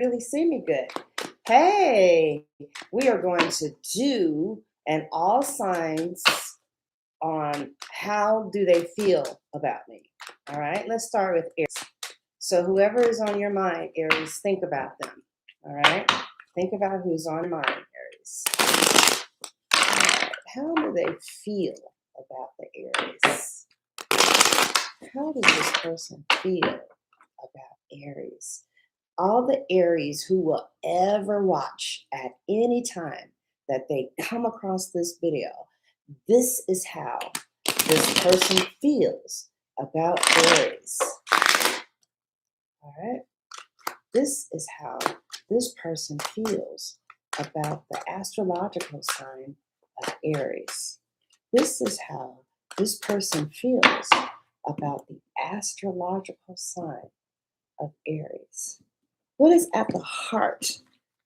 really see me good. Hey, we are going to do an all signs on how do they feel about me. All right, let's start with Aries. So whoever is on your mind, Aries, think about them. All right, think about who's on your mind, Aries. All right, how do they feel about the Aries? How does this person feel about Aries? All the Aries who will ever watch at any time that they come across this video, this is how this person feels about Aries. All right? This is how this person feels about the astrological sign of Aries. This is how this person feels about the astrological sign of Aries. What is at the heart?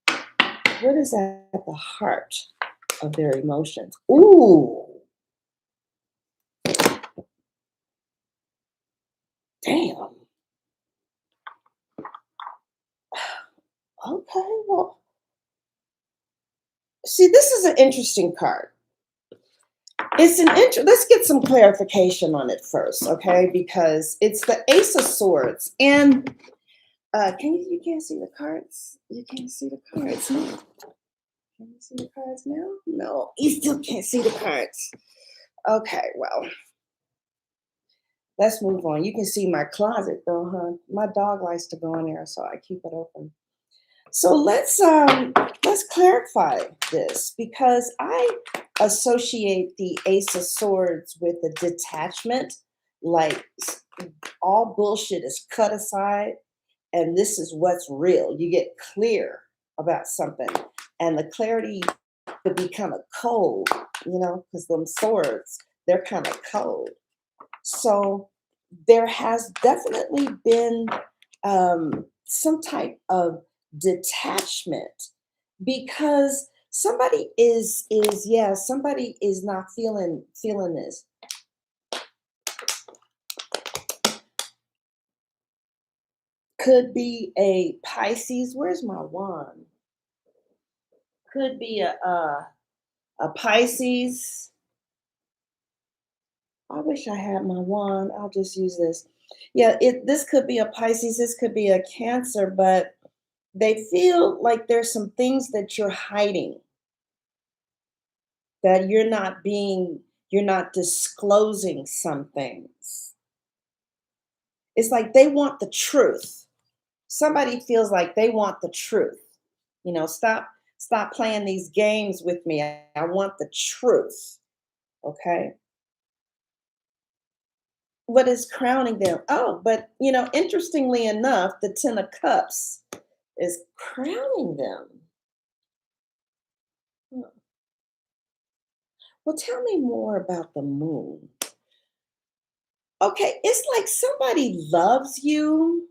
What is at the heart of their emotions? Ooh, damn. Okay, well, see, this is an interesting card. Let's get some clarification on it first, okay? Because it's the Ace of Swords, and you can't see the cards? You can't see the cards now. Can you see the cards now? No, you still can't see the cards. Okay, well, let's move on. You can see my closet though, huh? My dog likes to go in there, so I keep it open. So let's clarify this, because I associate the Ace of Swords with a detachment, like all bullshit is cut aside, and this is what's real. You get clear about something, and the clarity could be kind of cold, because them swords, they're kind of cold. So there has definitely been some type of detachment, because somebody is not feeling this. Could be a Pisces. Where's my wand? Could be a Pisces. I wish I had my wand. I'll just use this. Yeah, this could be a Pisces, this could be a Cancer, but they feel like there's some things that you're hiding, that you're not disclosing some things. It's like they want the truth. Somebody feels like they want the truth. Stop playing these games with me. I want the truth. Okay. What is crowning them? Oh, but interestingly enough, the Ten of Cups is crowning them. Hmm. Well, tell me more about the moon. Okay, it's like somebody loves you,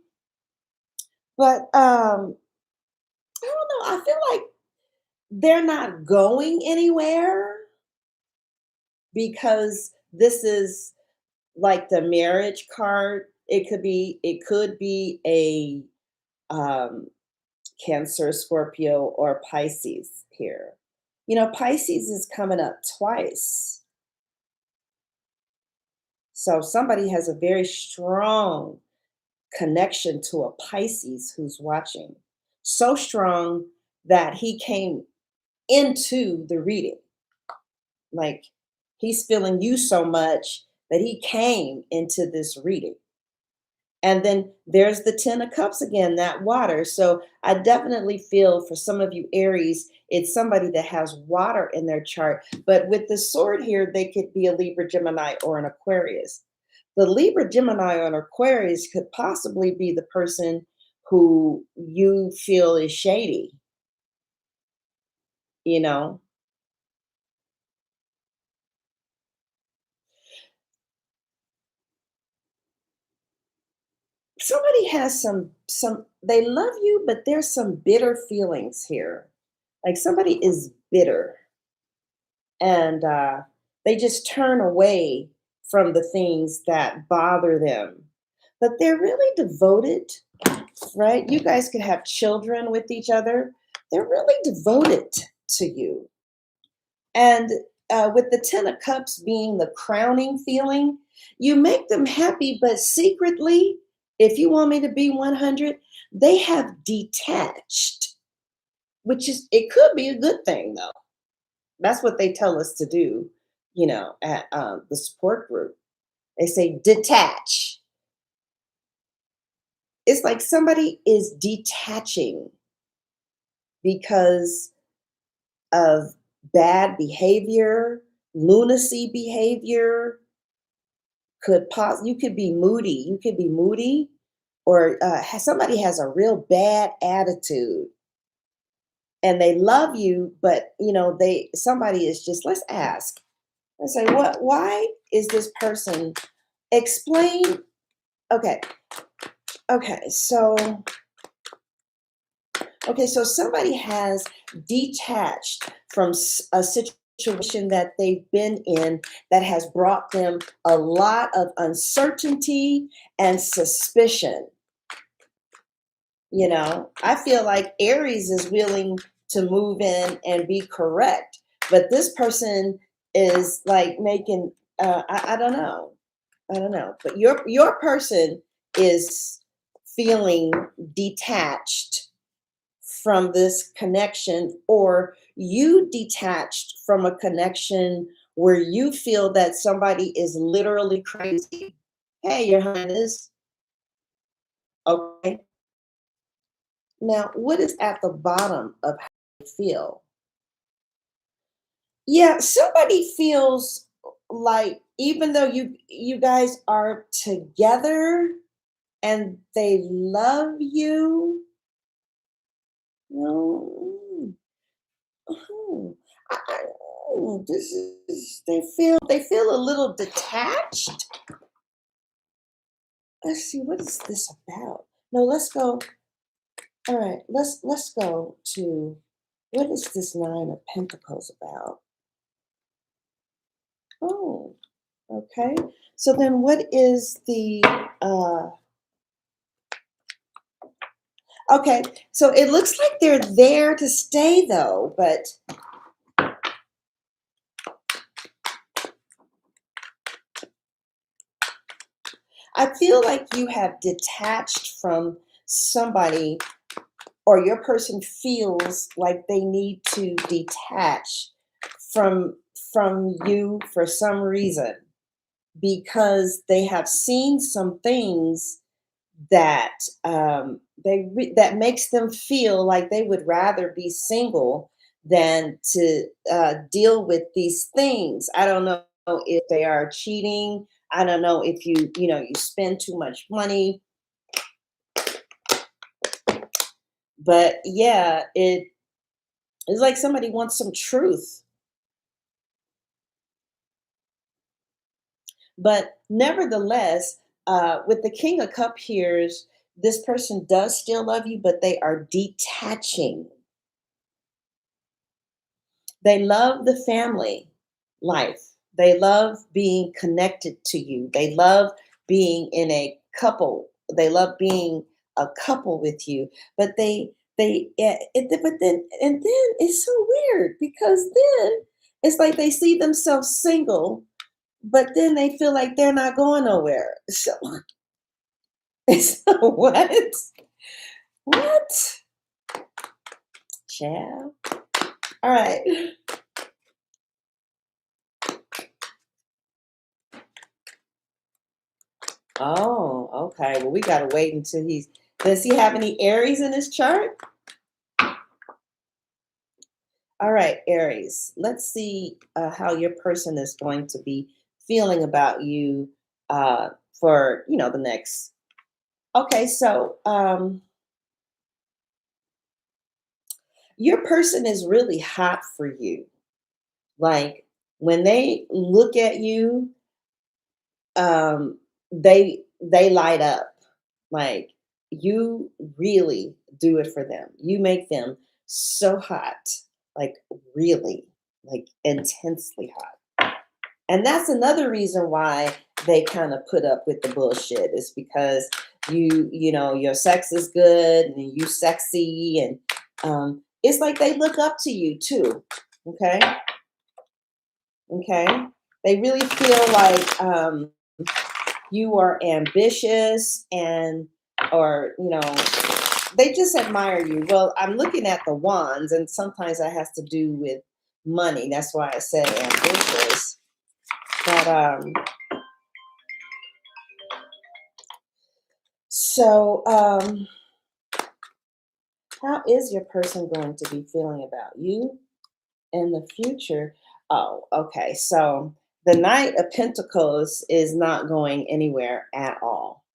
but I don't know. I feel like they're not going anywhere, because this is like the marriage card. It could be a um Cancer, Scorpio, or Pisces here. Pisces is coming up twice. So somebody has a very strong connection to a Pisces who's watching. So strong that he came into the reading. Like, he's feeling you so much that he came into this reading. And then there's the Ten of Cups again, that water. So I definitely feel for some of you Aries, it's somebody that has water in their chart. But with the sword here, they could be a Libra, Gemini, or an Aquarius. The Libra, Gemini, or an Aquarius could possibly be the person who you feel is shady, you know? Somebody has some they love you, but there's some bitter feelings here. Like somebody is bitter, and they just turn away from the things that bother them. But they're really devoted right? You guys could have children with each other. They're really devoted to you. And with the Ten of Cups being the crowning feeling, you make them happy, but secretly, if you want me to be 100, they have detached, which is, it could be a good thing though. That's what they tell us to do, at the support group. They say detach. It's like somebody is detaching because of bad behavior, lunacy behavior. You could be moody. You could be moody, or somebody has a real bad attitude, and they love you, but somebody is just. Let's ask. Let's say, what? Why is this person? Explain. Okay. Okay. So somebody has detached from a situation that they've been in that has brought them a lot of uncertainty and suspicion. I feel like Aries is willing to move in and be correct, but this person is like making, I don't know. I don't know. But your person is feeling detached from this connection, or you detached from a connection where you feel that somebody is literally crazy. Hey, Your Highness. Okay. Now, what is at the bottom of how you feel? Yeah, somebody feels like even though you guys are together and they love you, no. Oh, this is they feel a little detached. Let's see, what is this about? No, let's go. All right, let's go to what is this Nine of Pentacles about? Oh, okay. So then what is the uh okay, so it looks like they're there to stay though, but I feel like you have detached from somebody, or your person feels like they need to detach from from you for some reason, because they have seen some things that that makes them feel like they would rather be single than to deal with these things. I don't know if they are cheating. I don't know if you spend too much money, but yeah, it's like somebody wants some truth. But nevertheless, with the King of Cup here, this person does still love you, but they are detaching. They love the family life. They love being connected to you. They love being in a couple. They love being a couple with you. But but then it's so weird, because then it's like they see themselves single, but then they feel like they're not going nowhere. So, so what? What? Child. All right. Oh, okay. Well, we gotta wait until he's. Does he have any Aries in his chart? All right, Aries. Let's see how your person is going to be feeling about you for the next. Okay, so your person is really hot for you. Like when they look at you, they light up. Like you really do it for them. You make them so hot, like really, like intensely hot. And that's another reason why they kind of put up with the bullshit. It's because you know, your sex is good and you sexy, and it's like they look up to you too. Okay. Okay. They really feel like you are ambitious, and or you know, they just admire you. Well, I'm looking at the wands, and sometimes that has to do with money. That's why I said ambitious. But so how is your person going to be feeling about you in the future? Oh, okay. So the Knight of Pentacles is not going anywhere at all.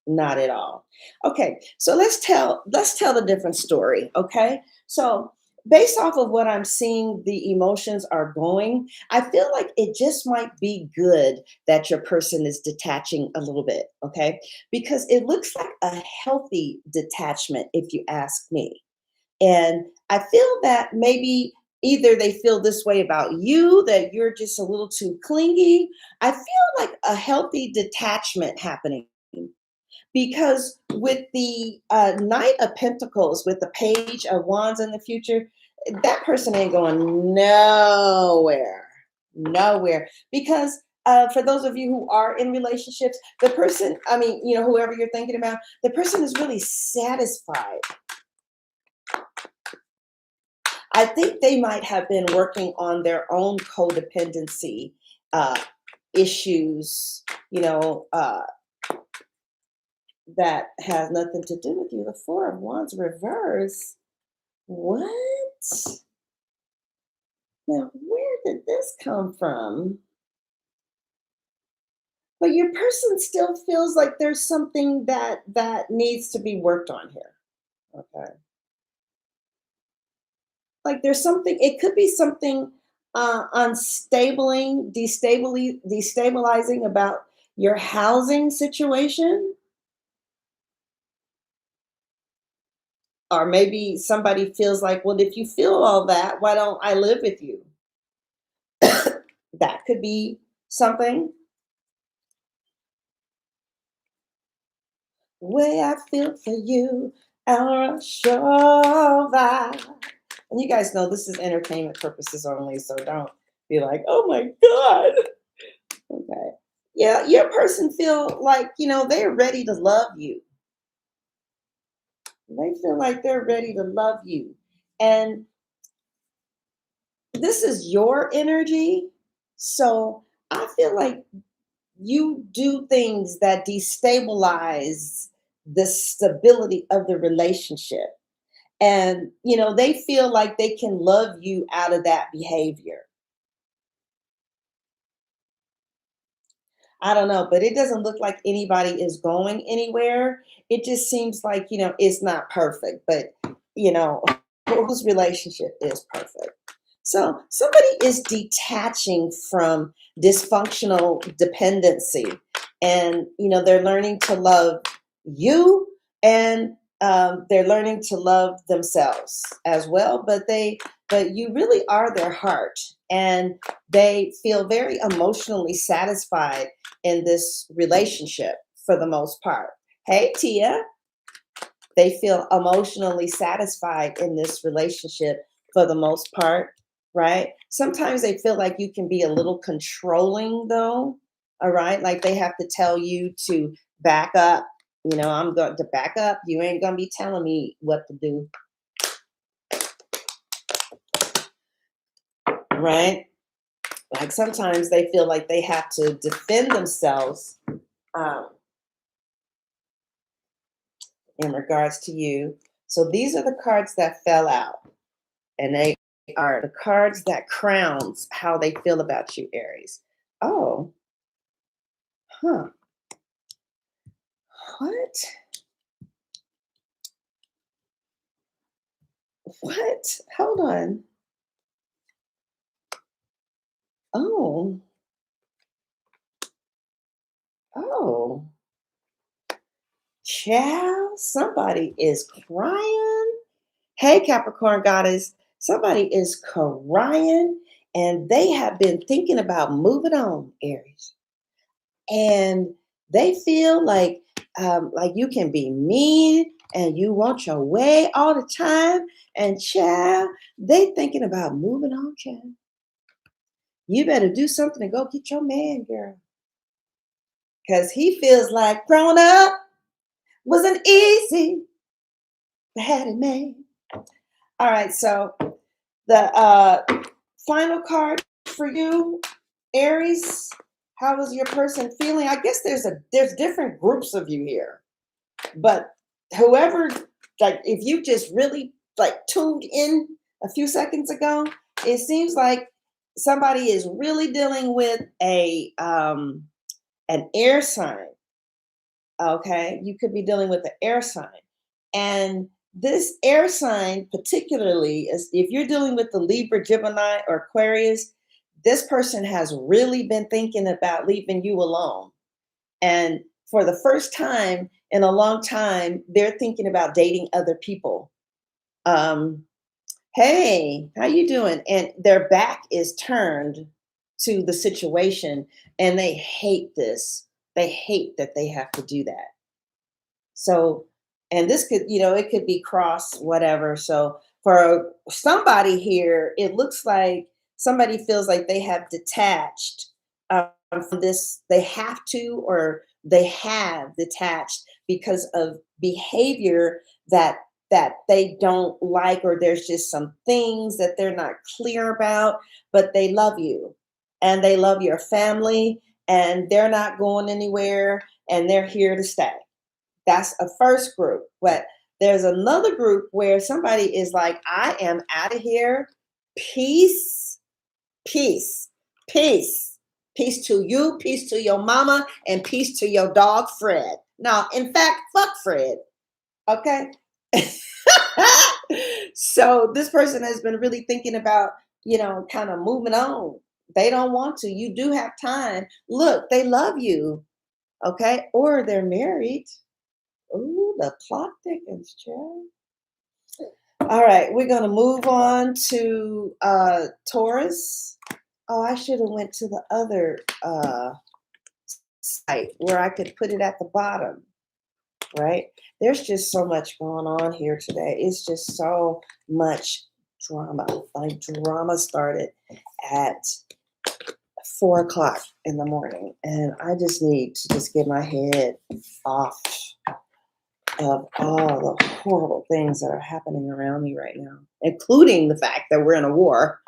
Not at all. Okay, so let's tell a different story. Okay, so based off of what I'm seeing, the emotions are going. I feel like it just might be good that your person is detaching a little bit. Okay, because it looks like a healthy detachment, if you ask me. And I feel that maybe either they feel this way about you, that you're just a little too clingy. I feel like a healthy detachment happening, because with the Knight of Pentacles, with the Page of Wands in the future, that person ain't going nowhere, nowhere. Because for those of you who are in relationships, the person, I mean, you know, whoever you're thinking about, the person is really satisfied. I think they might have been working on their own codependency uh, issues, you know, that has nothing to do with you. The Four of Wands reverse. What? Now, where did this come from? But your person still feels like there's something that needs to be worked on here. Okay. Like there's something, it could be something destabilizing about your housing situation. Or maybe somebody feels like, well, if you feel all that, why don't I live with you? That could be something. Way I feel for you, I'm sure that. And you guys know this is entertainment purposes only, so don't be like, oh my God. Okay. Yeah, your person feel like, you know, they're ready to love you. They feel like they're ready to love you. And this is your energy. So I feel like you do things that destabilize the stability of the relationship. And, you know, they feel like they can love you out of that behavior. I don't know, but it doesn't look like anybody is going anywhere. It just seems like, you know, it's not perfect, but, you know, whose relationship is perfect? So somebody is detaching from dysfunctional dependency, and, you know, they're learning to love you, and they're learning to love themselves as well. But you really are their heart, and they feel very emotionally satisfied in this relationship for the most part. Hey, Tia, they feel emotionally satisfied in this relationship for the most part, right? Sometimes they feel like you can be a little controlling, though, all right? Like they have to tell you to back up. You know, I'm going to back up. You ain't going to be telling me what to do, right? Like sometimes they feel like they have to defend themselves um, in regards to you. So these are the cards that fell out, and they are the cards that crowns how they feel about you, Aries. Oh, huh. What? What? Hold on. Oh, oh. Child, somebody is crying. Hey, Capricorn goddess, somebody is crying, and they have been thinking about moving on, Aries. and they feel like you can be mean and you want your way all the time. And child, they thinking about moving on, child. You better do something to go get your man, girl. Because he feels like growing up wasn't easy. But had it made. All right, so the final card for you, Aries. How is your person feeling? I guess there's different groups of you here, but whoever, like, if you just really like tuned in a few seconds ago, it seems like somebody is really dealing with an air sign. Okay, you could be dealing with an air sign, and this air sign, particularly, is if you're dealing with the Libra, Gemini, or Aquarius, this person has really been thinking about leaving you alone. And for the first time in a long time, they're thinking about dating other people. Um, hey, how you doing? And their back is turned to the situation, and they hate this. They hate that they have to do that. So, and this could, it could be cross, whatever. So for somebody here, it looks like somebody feels like they have detached from this. They have to, or they have detached because of behavior that they don't like, or there's just some things that they're not clear about, but they love you and they love your family and they're not going anywhere and they're here to stay. That's a first group. But there's another group where somebody is like, I am out of here. Peace, peace, peace. Peace to you, peace to your mama, and peace to your dog, Fred. Now, in fact, fuck Fred. Okay? So this person has been really thinking about, kind of moving on. They don't want to. You do have time. Look, they love you. Okay? Or they're married. Ooh, the plot thickens, child. All right, we're gonna move on to Taurus. Oh, I should have went to the other site where I could put it at the bottom, right? There's just so much going on here today. It's just so much drama. Like drama started at 4 o'clock in the morning, and I just need to just get my head off of all the horrible things that are happening around me right now, including the fact that we're in a war,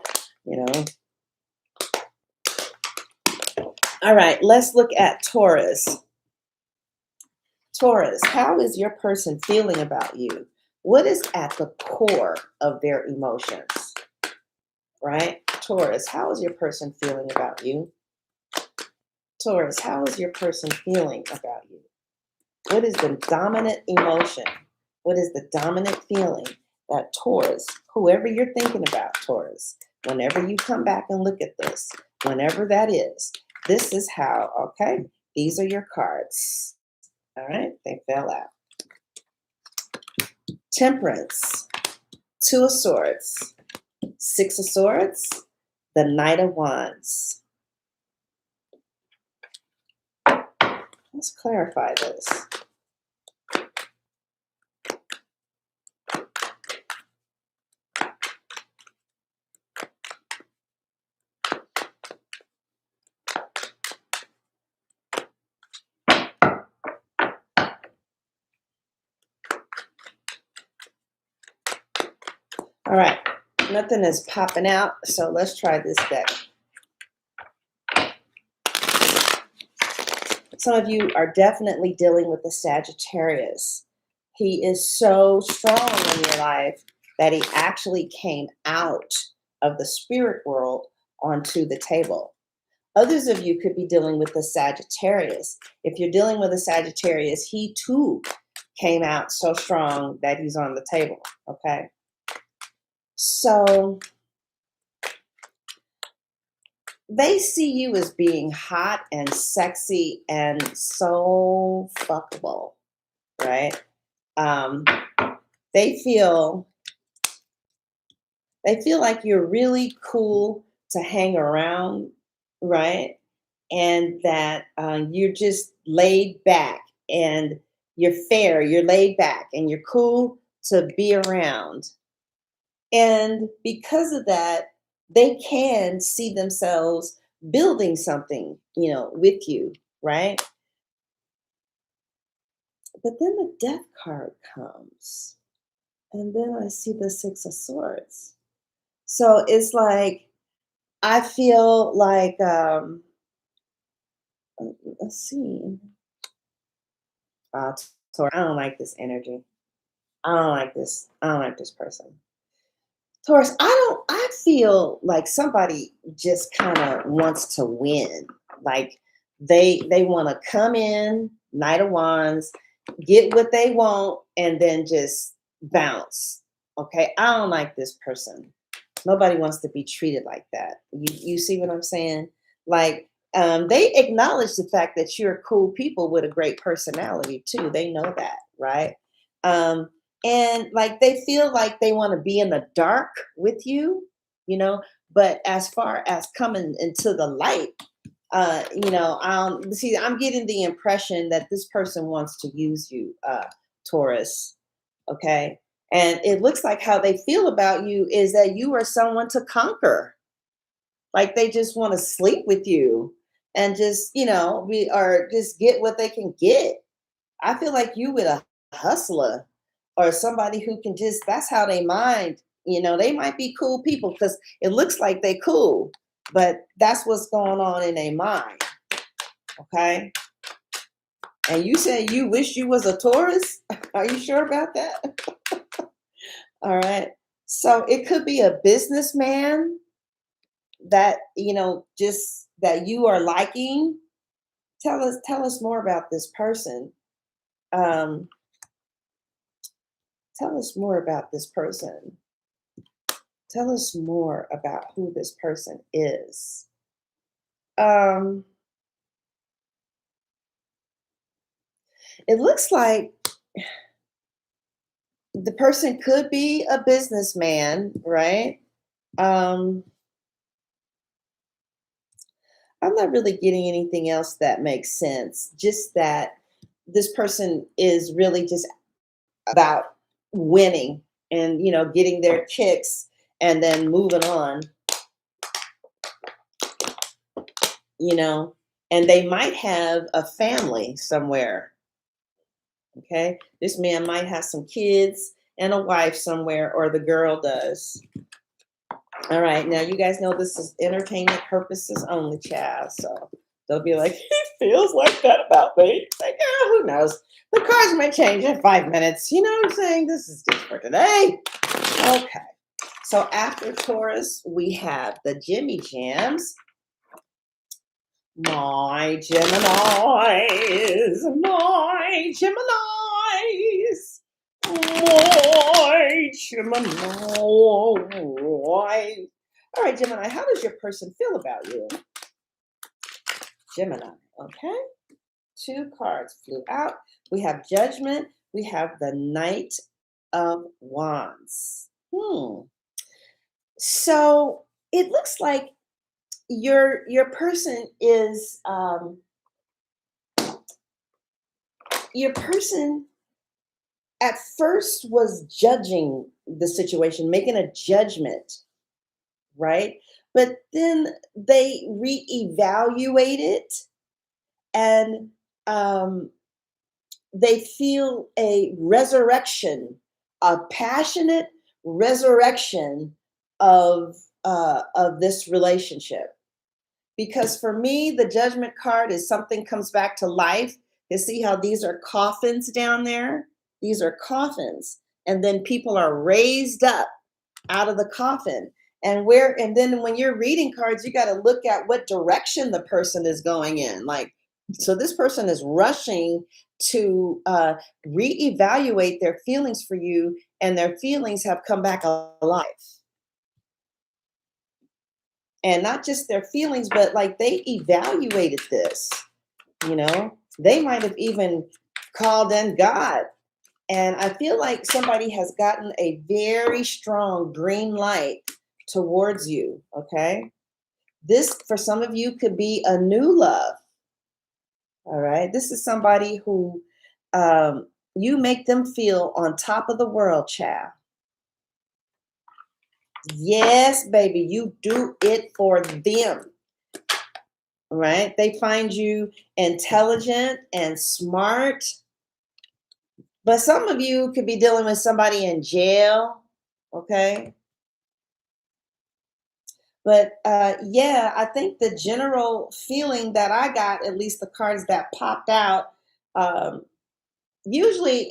All right, let's look at Taurus. Taurus, how is your person feeling about you? What is at the core of their emotions? Right? Taurus, how is your person feeling about you? Taurus, how is your person feeling about you? What is the dominant emotion? What is the dominant feeling that Taurus, whoever you're thinking about, Taurus, whenever you come back and look at this, whenever that is, this is how, okay? These are your cards. All right, they fell out. Temperance, 2 of Swords, 6 of Swords, the Knight of Wands. Let's clarify this. All right, nothing is popping out, so let's try this deck. Some of you are definitely dealing with the Sagittarius. He is so strong in your life that he actually came out of the spirit world onto the table. Others of you could be dealing with the Sagittarius. If you're dealing with a Sagittarius, he too came out so strong that he's on the table, okay? So they see you as being hot and sexy and so fuckable, right? They feel like you're really cool to hang around, right? and that you're just laid back and you're fair, you're laid back and you're cool to be around. And because of that, they can see themselves building something, with you, right? But then the death card comes, and then I see the Six of Swords. So it's like, I feel like, let's see. Uh, I don't like this energy. I don't like this. I don't like this person. Taurus, I feel like somebody just kind of wants to win. Like they want to come in, Knight of Wands, get what they want, and then just bounce. Okay. I don't like this person. Nobody wants to be treated like that. You see what I'm saying? Like, they acknowledge the fact that you're cool people with a great personality too. They know that, right? Um, and like they feel like they want to be in the dark with you, you know. But as far as coming into the light, see, I'm getting the impression that this person wants to use you, Taurus. Okay. And it looks like how they feel about you is that you are someone to conquer. Like they just want to sleep with you and just, we or just get what they can get. I feel like you with a hustler or somebody who can just, that's how they mind. They might be cool people because it looks like they cool, but that's what's going on in their mind. Okay. And you said you wish you was a Taurus. Are you sure about that? All right. So it could be a businessman that, just that you are liking. Tell us more about this person. Um, tell us more about this person. Tell us more about who this person is. Um, it looks like the person could be a businessman, right? Um, I'm not really getting anything else that makes sense. Just that this person is really just about winning and getting their kicks and then moving on, you know, and they might have a family somewhere. Okay, this man might have some kids and a wife somewhere, or the girl does. All right, now you guys know this is entertainment purposes only, child. So they'll be like, he feels like that about me. Like, who knows? The cards might change in 5 minutes. You know what I'm saying? This is just for today. Okay. So after Taurus, we have the Jimmy Jams. My Geminis, my Geminis, my Gemini. All right, Gemini, how does your person feel about you? Gemini, okay. 2 cards flew out. We have Judgment. We have the Knight of Wands. So it looks like your person is your person at first was judging the situation, making a judgment, right? But then they reevaluate it and they feel a resurrection, a passionate resurrection of this relationship. Because for me, the Judgment card is something comes back to life. You see how these are coffins down there? These are coffins. And then people are raised up out of the coffin. And then when you're reading cards, you got to look at what direction the person is going in. Like, so this person is rushing to reevaluate their feelings for you, and their feelings have come back alive. And not just their feelings, but like they evaluated this, they might have even called in God. And I feel like somebody has gotten a very strong green light towards you. Okay. This, for some of you, could be a new love. All right. This is somebody who you make them feel on top of the world, child. Yes, baby, you do it for them. Right? They find you intelligent and smart. But some of you could be dealing with somebody in jail. Okay. But yeah, I think the general feeling that I got, at least the cards that popped out, um, usually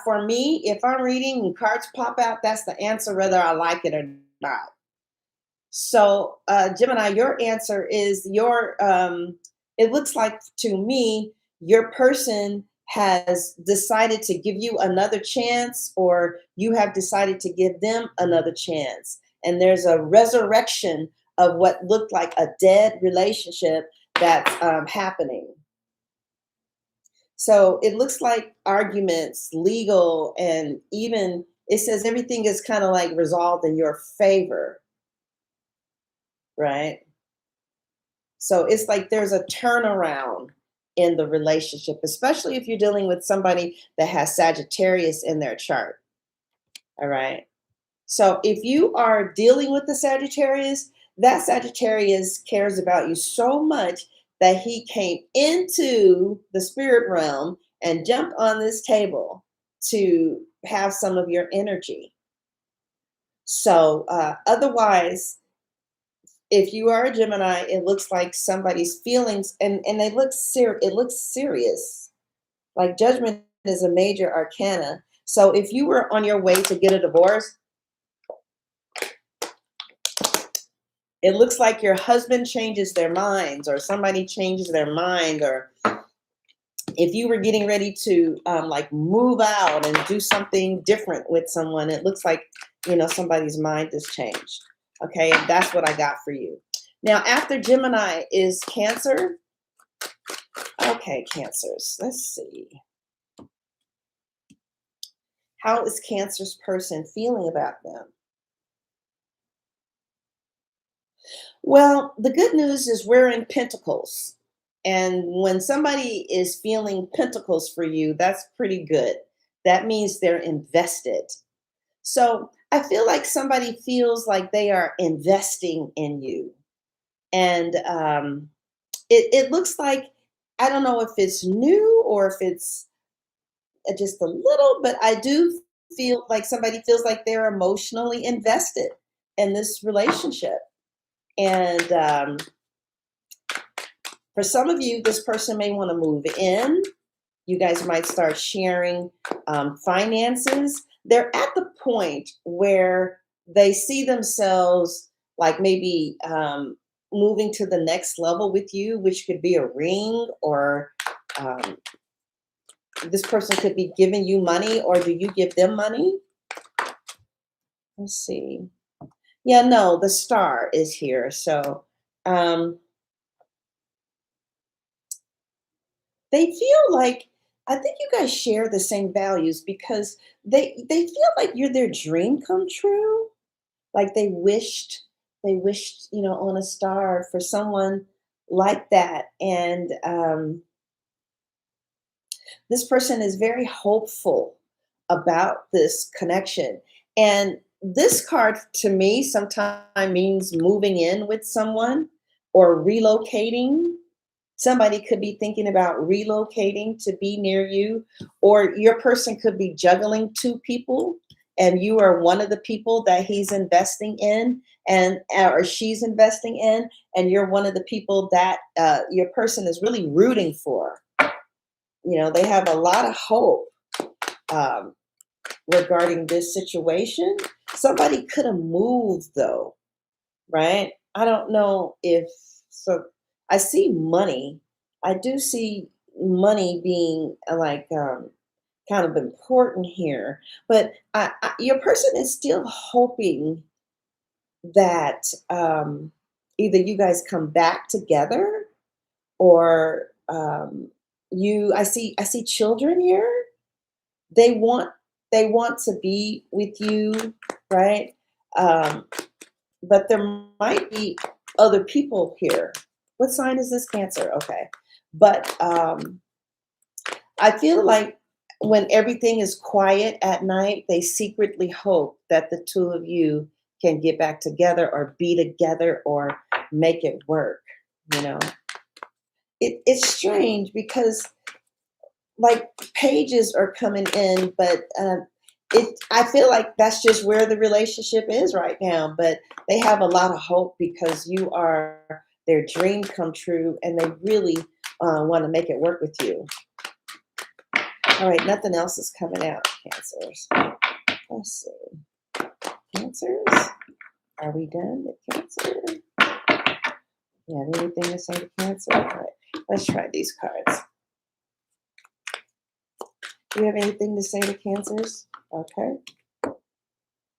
for me, if I'm reading and cards pop out, that's the answer whether I like it or not. So, Gemini, your answer is it looks like to me, your person has decided to give you another chance, or you have decided to give them another chance. And there's a resurrection of what looked like a dead relationship that's happening. So it looks like arguments, legal, and even it says everything is kind of like resolved in your favor, right? So it's like there's a turnaround in the relationship, especially if you're dealing with somebody that has Sagittarius in their chart. All right. So if you are dealing with the Sagittarius, that Sagittarius cares about you so much that he came into the spirit realm and jumped on this table to have some of your energy. So otherwise, if you are a Gemini, it looks like somebody's feelings, and they look it looks serious. Like Judgment is a major arcana. So if you were on your way to get a divorce, it looks like your husband changes their minds, or somebody changes their mind, or if you were getting ready to like move out and do something different with someone, it looks like, somebody's mind has changed. Okay, and that's what I got for you. Now, after Gemini is Cancer. Okay, Cancers. Let's see. How is Cancer's person feeling about them? Well, the good news is we're in Pentacles. And when somebody is feeling Pentacles for you, that's pretty good. That means they're invested. So I feel like somebody feels like they are investing in you. And it looks like, I don't know if it's new or if it's just a little, but I do feel like somebody feels like they're emotionally invested in this relationship. And for some of you, this person may want to move in. You guys might start sharing finances. They're at the point where they see themselves like maybe moving to the next level with you, which could be a ring, or this person could be giving you money, or do you give them money? Let's see. Yeah, no, the star is here. So they feel like, I think you guys share the same values, because they feel like you're their dream come true. Like they wished, on a star for someone like that. And this person is very hopeful about this connection. And this card to me sometimes means moving in with someone or relocating. Somebody could be thinking about relocating to be near you, or your person could be juggling two people, and you are one of the people that he's investing in, and or she's investing in, and you're one of the people that your person is really rooting for. They have a lot of hope um, regarding this situation. Somebody could have moved though, right? I don't know if so. I see money. I do see money being like kind of important here, but your person is still hoping that either you guys come back together, or I see children here. They want to be with you, right? Um, but there might be other people here. What sign is this? Cancer. Okay. But I feel like when everything is quiet at night, they secretly hope that the two of you can get back together or be together or make it work, you know. It's strange because like pages are coming in, but I feel like that's just where the relationship is right now. But they have a lot of hope because you are their dream come true, and they really want to make it work with you. All right, nothing else is coming out, Cancers. Let's see. Cancers, are we done with Cancer? You have anything to say to Cancer? All right, let's try these cards. Do you have anything to say to Cancers? Okay.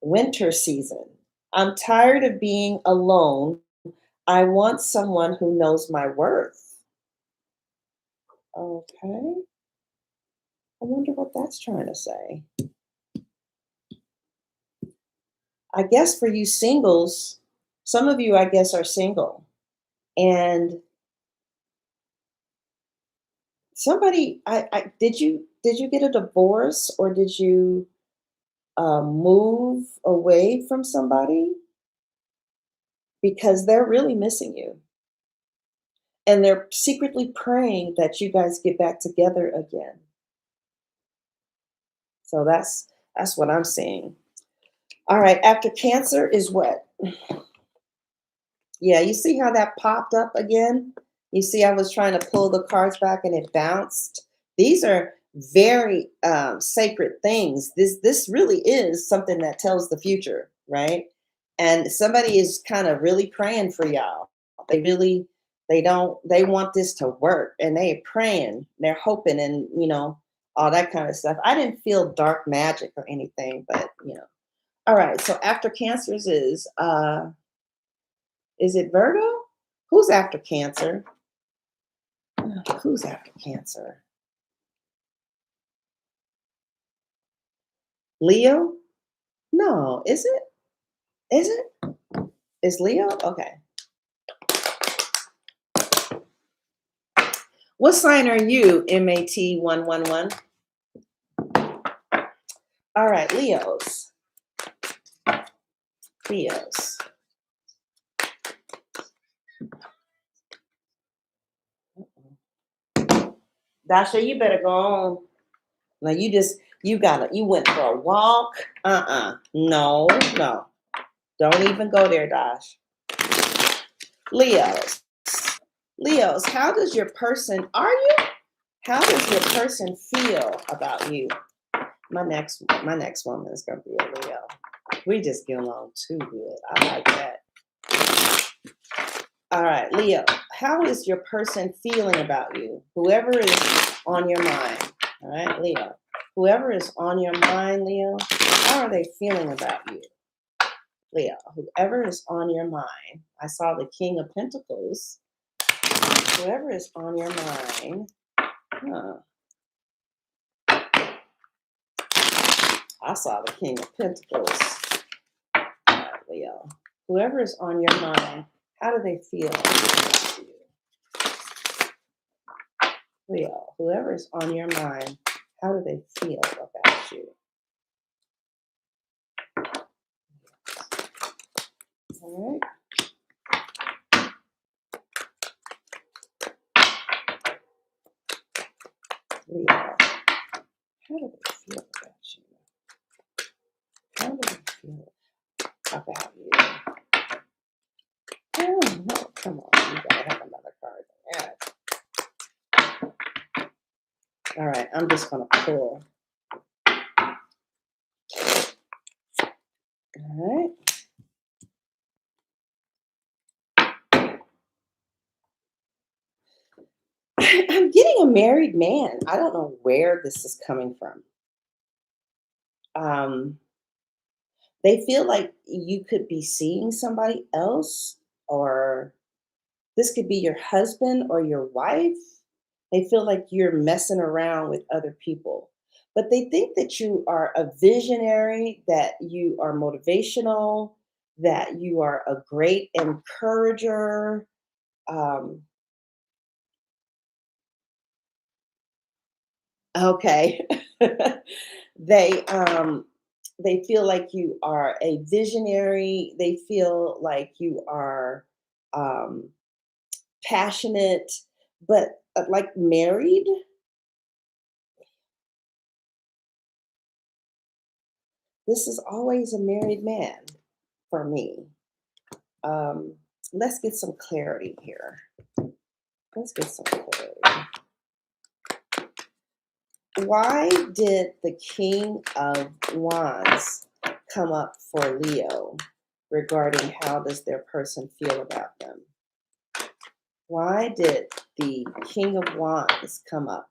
Winter season. I'm tired of being alone. I want someone who knows my worth. Okay. I wonder what that's trying to say. I guess for you singles, some of you, I guess, are single. And somebody, did you get a divorce or did you move away from somebody? Because they're really missing you. And they're secretly praying that you guys get back together again. So that's what I'm seeing. All right, after Cancer is what? Yeah, you see how that popped up again? You see I was trying to pull the cards back and it bounced. These are very sacred things. This really is something that tells the future, right? And somebody is kind of really praying for y'all. They want this to work, and they're praying, they're hoping, and all that kind of stuff. I didn't feel dark magic or anything, but All right, so after Cancers is it Virgo? Who's after Cancer? Who's after Cancer? Leo? No, is it? Is it? Is Leo? Okay. What sign are you, MAT111? All right, Leos. Leos. Dasha, you better go on. Now you went for a walk. No. Don't even go there, Dash. Leos. Leos, how does your person feel about you? My next woman is gonna be a Leo. We just get along too good. I like that. All right, Leo, how is your person feeling about you? Whoever is on your mind. All right, Leo. Whoever is on your mind, Leo, how are they feeling about you? Leo, whoever is on your mind. I saw the King of Pentacles. Whoever is on your mind. I saw the King of Pentacles. All right, Leo. Whoever is on your mind, how do they feel about you? Leo, whoever is on your mind, how do they feel about you? All right. Leo, how do they feel about you? How do they feel about you? Oh, no, come on. You gotta have another card. Yeah. All right, I'm just gonna pull. All right. I'm getting a married man. I don't know where this is coming from. They feel like you could be seeing somebody else, or this could be your husband or your wife. They feel like you're messing around with other people, but they think that you are a visionary, that you are motivational, that you are a great encourager. Um, okay. they um, they feel like you are a visionary. They feel like you are um, passionate, but like married. This is always a married man for me. Um, let's get some clarity here. Let's get some clarity. Why did the King of Wands come up for Leo regarding how does their person feel about them? Why did the King of Wands come up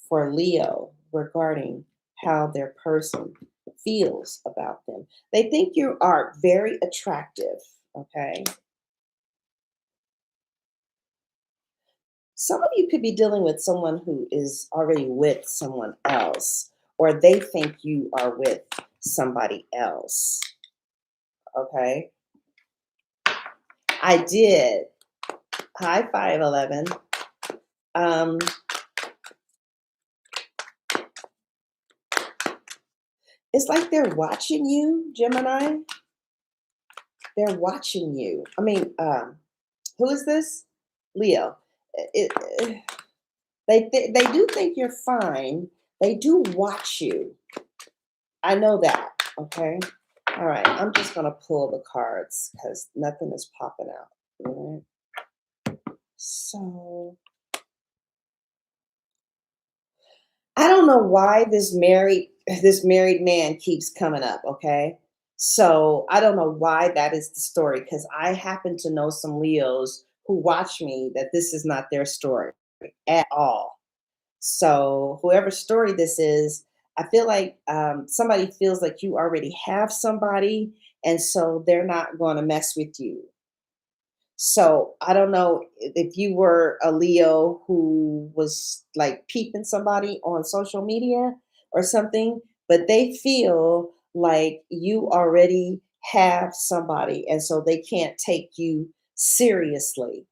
for Leo regarding how their person feels about them? They think you are very attractive, okay? Some of you could be dealing with someone who is already with someone else, or they think you are with somebody else. Okay. I did. Hi, 511. Um, it's like they're watching you, Gemini. They're watching you. I mean, who is this? Leo. It, they do think you're fine. They do watch you. I know that. Okay. All right. I'm just gonna pull the cards because nothing is popping out. All right. So I don't know why this married man keeps coming up. Okay. So I don't know why that is the story because I happen to know some Leos who watch me that this is not their story at all. So, whoever story this is, I feel like somebody feels like you already have somebody, and so they're not going to mess with you. So, I don't know if you were a Leo who was like peeping somebody on social media or something, but they feel like you already have somebody, and so they can't take you seriously.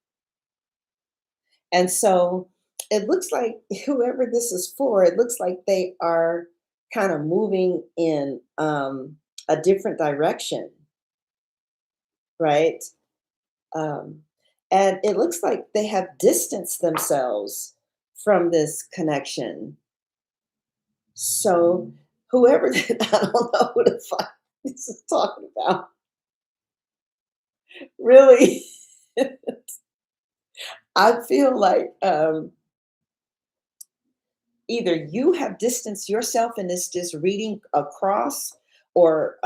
And so it looks like whoever this is for, it looks like they are kind of moving in a different direction, right? Um, and it looks like they have distanced themselves from this connection. So whoever, I don't know who the fuck this is talking about, really, I feel like either you have distanced yourself in this reading across or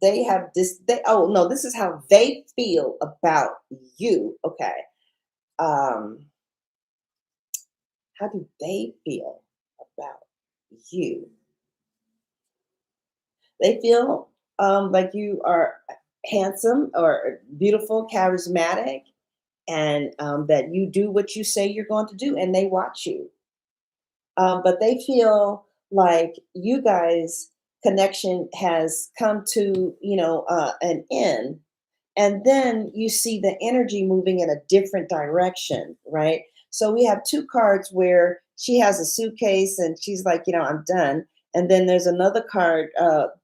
they have this they oh no this is how they feel about you. Okay. um how do they feel about you? They feel like you are handsome or beautiful, charismatic, and that you do what you say you're going to do and they watch you. But they feel like you guys connection has come to an end, and then you see the energy moving in a different direction, right? So we have two cards where she has a suitcase and she's like, I'm done. And then there's another card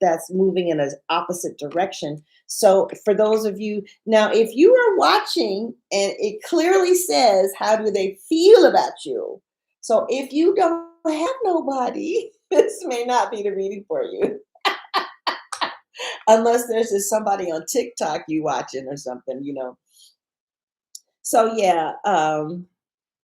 that's moving in an opposite direction. So for those of you now, if you are watching and it clearly says how do they feel about you, so if you don't have nobody, this may not be the reading for you. Unless there's just somebody on TikTok you watching or something. So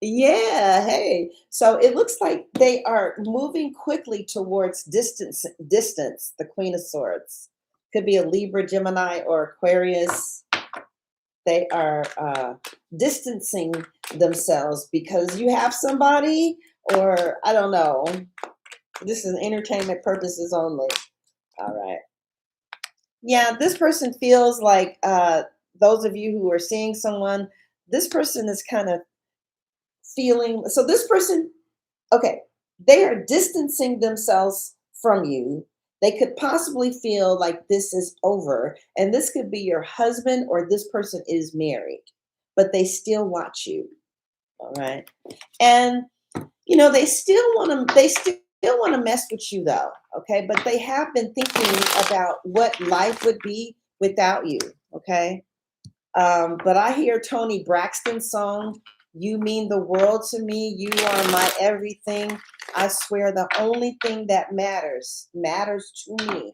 yeah, hey. So it looks like they are moving quickly towards distance, the Queen of Swords. Could be a Libra, Gemini, or Aquarius. They are distancing themselves because you have somebody, or I don't know. This is entertainment purposes only. All right. Yeah, this person feels like those of you who are seeing someone, this person is kind of feeling. So this person, okay, they are distancing themselves from you They could possibly feel like this is over, and this could be your husband or this person is married, but they still watch you. All right. And they still want to mess with you though, okay? But they have been thinking about what life would be without you, okay? But I hear Tony Braxton's song, "You Mean the World to Me, You Are My Everything. I swear the only thing that matters to me."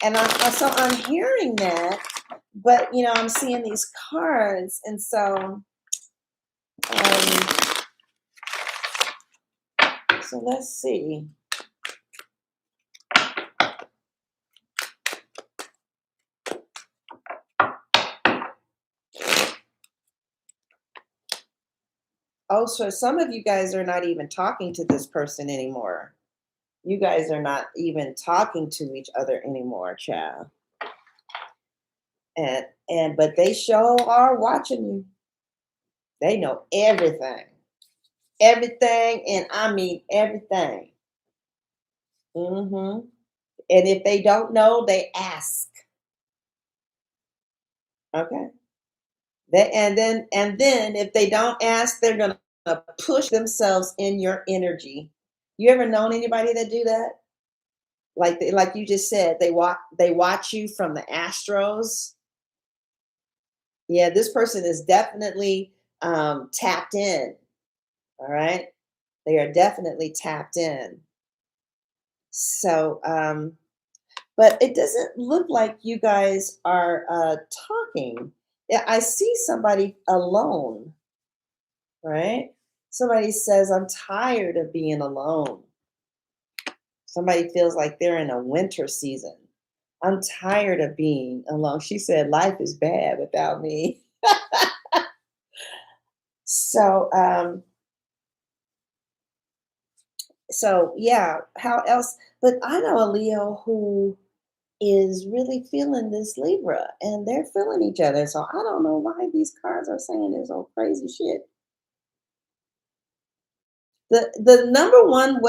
And so I'm hearing that, but I'm seeing these cards, and um, so let's see. Oh, so some of you guys are not even talking to this person anymore. You guys are not even talking to each other anymore, child. But they sure are watching you. They know everything. Everything, and I mean everything. And if they don't know, they ask. Okay. And then if they don't ask, they're gonna push themselves in your energy. You ever known anybody that do that? Like you just said, they watch you from the Astros. Yeah, this person is definitely tapped in. All right, they are definitely tapped in. So, but it doesn't look like you guys are talking. Yeah, I see somebody alone. Right? Somebody says, "I'm tired of being alone." Somebody feels like they're in a winter season. "I'm tired of being alone." She said, "Life is bad without me." So, yeah, how else? But I know a Leo who is really feeling this Libra, and they're feeling each other. So I don't know why these cards are saying this old crazy shit. The number one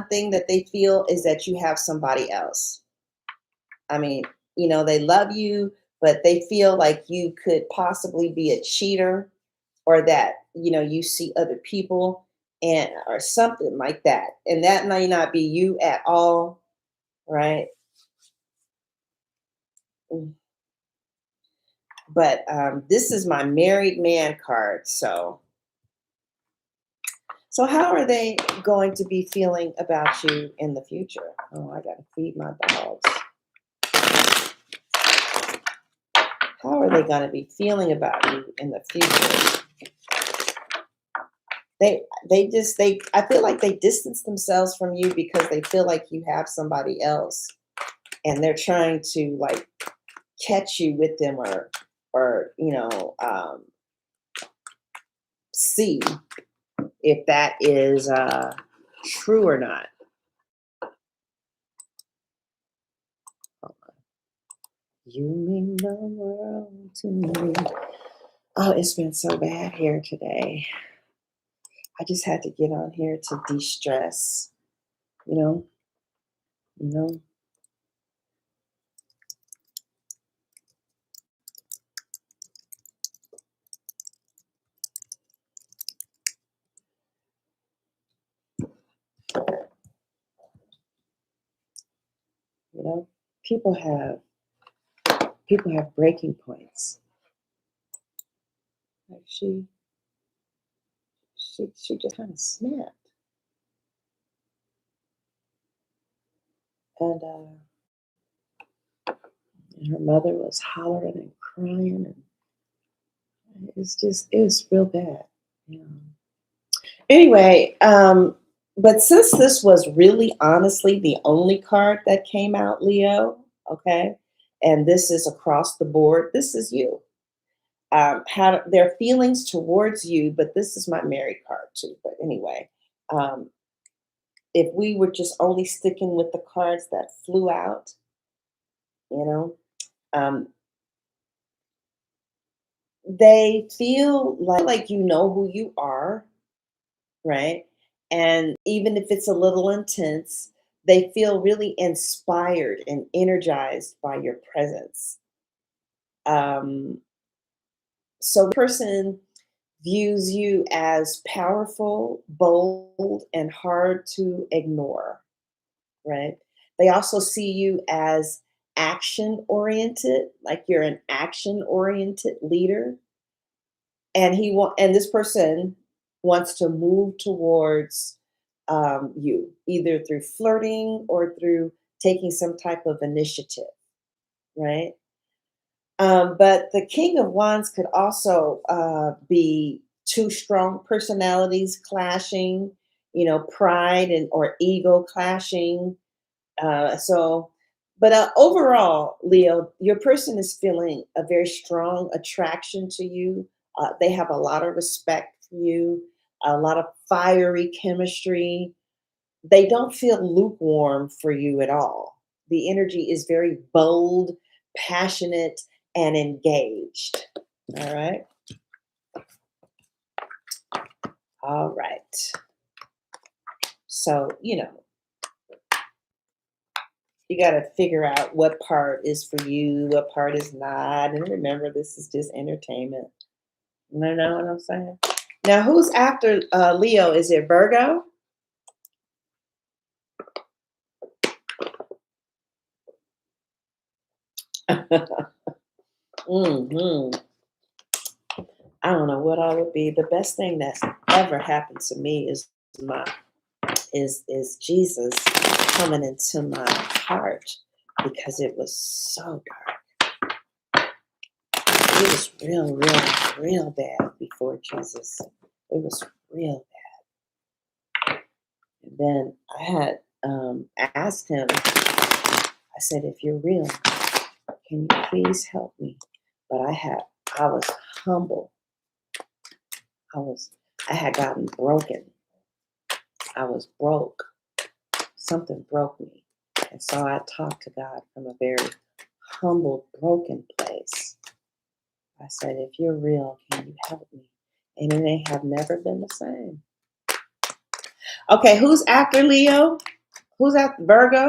thing that they feel is that you have somebody else. I mean, they love you, but they feel like you could possibly be a cheater, or that, you see other people and or something like that. And that may not be you at all, right? Mm. But this is my married man card. So how are they going to be feeling about you in the future? Oh, I gotta feed my dogs. How are they going to be feeling about you in the future? They I feel like they distance themselves from you because they feel like you have somebody else, and they're trying to like catch you with them, or see if that is true or not. You mean the world to me. Oh, it's been so bad here today. I just had to get on here to de-stress, you know, you know. You know, people have people have breaking points. Like she just kind of snapped, and her mother was hollering and crying, and it was real bad. Yeah. Anyway, but since this was really honestly the only card that came out, Leo, okay, and this is across the board, this is you. Had their feelings towards you, but this is my married card too. But anyway, um, if we were just only sticking with the cards that flew out, you know, um, they feel like you know who you are, right? And even if it's a little intense, They feel really inspired and energized by your presence. Um, so the person views you as powerful, bold, and hard to ignore, right? They also see you as action oriented, like you're an action oriented leader. And this person wants to move towards you, either through flirting or through taking some type of initiative, right? But the King of Wands could also be two strong personalities clashing, pride and or ego clashing. But overall, Leo, your person is feeling a very strong attraction to you. They have a lot of respect for you, a lot of fiery chemistry. They don't feel lukewarm for you at all. The energy is very bold, passionate, and engaged. All right. All right. So, you got to figure out what part is for you, what part is not. And remember, this is just entertainment. You know what I'm saying? Now, who's after Leo? Is it Virgo? hmm I don't know what I would be. The best thing that's ever happened to me is Jesus coming into my heart, because it was so dark. It was real bad before Jesus. It was real bad. And then I had asked him, I said, if you're real, can you please help me? But I was humble. I had gotten broken. I was broke. Something broke me. And so I talked to God from a very humble, broken place. I said, if you're real, can you help me? And they have never been the same. Okay, who's after Leo? Who's after Virgo?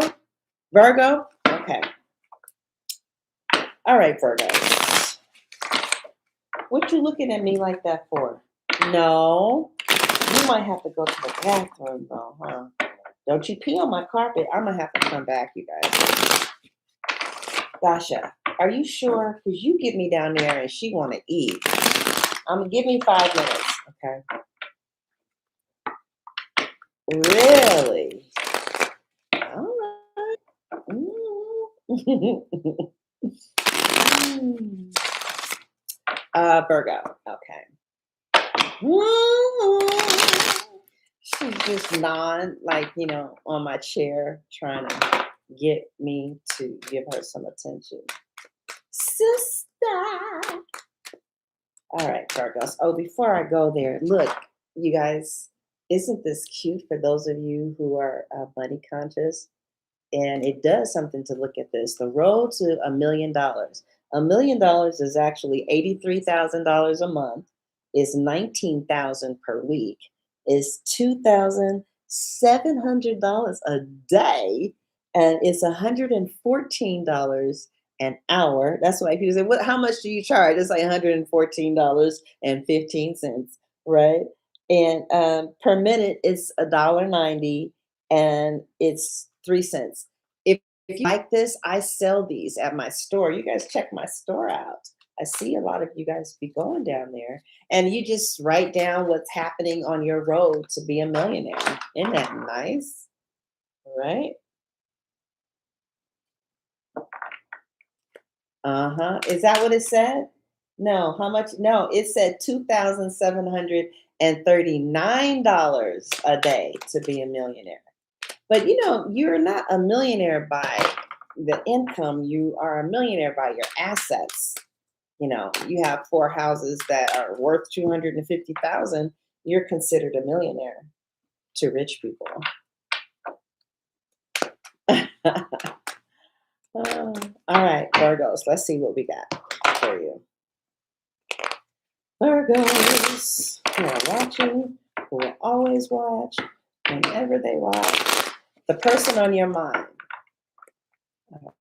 Virgo? Okay. All right, Virgo. What you looking at me like that for? No. You might have to go to the bathroom though, huh? Don't you pee on my carpet. I'm going to have to come back, you guys. Dasha, are you sure? Because you get me down there and she want to eat. Give me 5 minutes, okay? Really? All right. Virgo, okay. She's just on my chair, trying to get me to give her some attention. Sister. All right, Virgos. Oh, before I go there, look, you guys, isn't this cute for those of you who are money conscious? And it does something to look at this. The road to $1 million. $1 million is actually $83,000 a month. Is $19,000 per week. Is $2,700 a day, and it's $114 an hour. That's why people say, "What? How much do you charge?" It's like $114.15, right? And per minute, it's $1.90, and it's 3 cents. If you like this, I sell these at my store. You guys check my store out. I see a lot of you guys be going down there, and you just write down what's happening on your road to be a millionaire. Isn't that nice? Right? Is that what it said? No. How much? No, it said $2,739 a day to be a millionaire. But you're not a millionaire by the income. You are a millionaire by your assets. You have 4 houses that are worth 250,000. You're considered a millionaire to rich people. All right, Virgos. Let's see what we got for you. Virgos who are watching, who will always watch, whenever they watch, The person on your mind.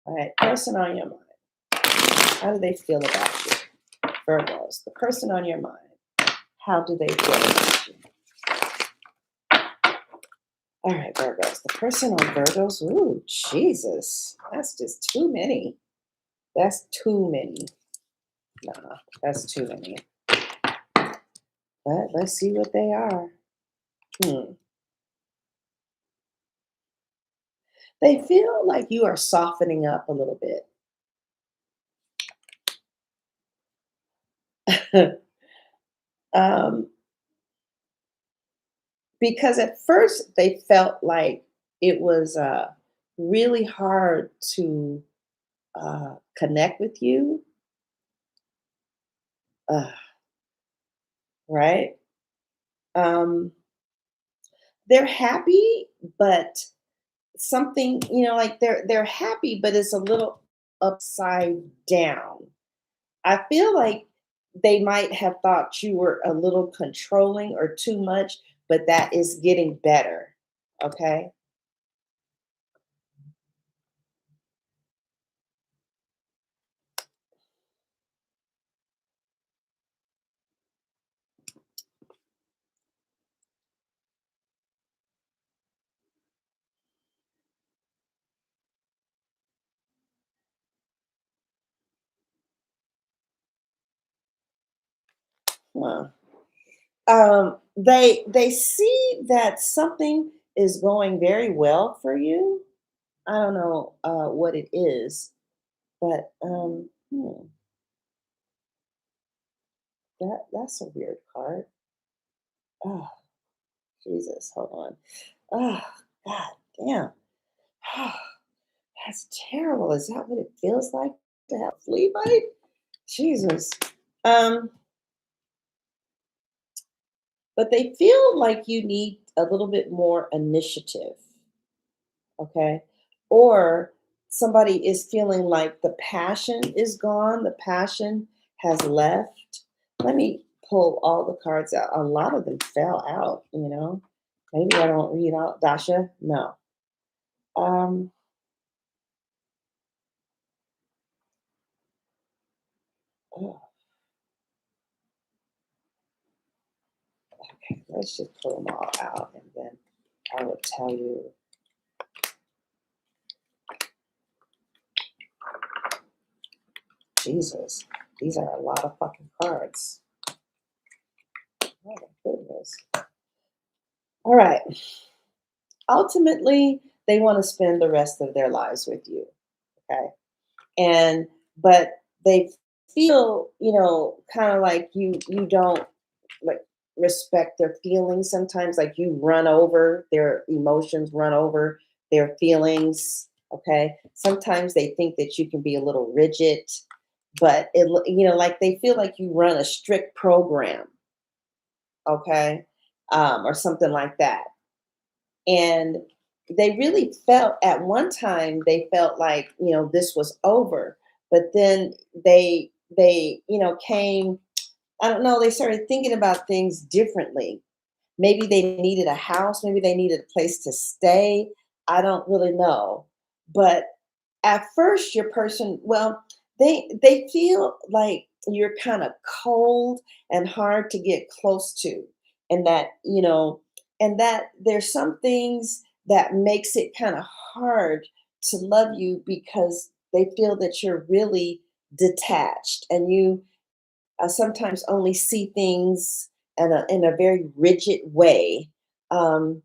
All right, person on your mind. How do they feel about you? Virgos, the person on your mind. How do they feel about you? All right, Virgos, the person on Virgos. Ooh, Jesus, that's just too many. That's too many. Nah, that's too many. But let's see what they are. They feel like you are softening up a little bit. um, because at first they felt like it was really hard to connect with you, uh, right? Um, they're happy, but something, like they're happy, but it's a little upside down. I feel like they might have thought you were a little controlling or too much, but that is getting better. Okay. Huh. They see that something is going very well for you. I don't know what it is, but that's a weird card. Oh, Jesus, hold on. Oh, God damn. That's terrible. Is that what it feels like to have flea bite? Jesus. Um, but they feel like you need a little bit more initiative, okay? Or somebody is feeling like the passion is gone, the passion has left. Let me pull all the cards out. A lot of them fell out. Maybe I don't read out Dasha. No. Um, oh, okay, let's just pull them all out and then I will tell you. Jesus, these are a lot of fucking cards. Oh my goodness. All right. Ultimately, they want to spend the rest of their lives with you. Okay. And but they feel, kind of like you don't like respect their feelings sometimes, like you run over their emotions, run over their feelings. Okay. Sometimes they think that you can be a little rigid, but like they feel like you run a strict program, okay, or something like that. And they really felt at one time they felt like this was over, but then they came. I don't know. They started thinking about things differently. Maybe they needed a house. Maybe they needed a place to stay. I don't really know. But at first, your person, well, they feel like you're kind of cold and hard to get close to, and that there's some things that makes it kind of hard to love you because they feel that you're really detached and you sometimes only see things in a very rigid way. Um,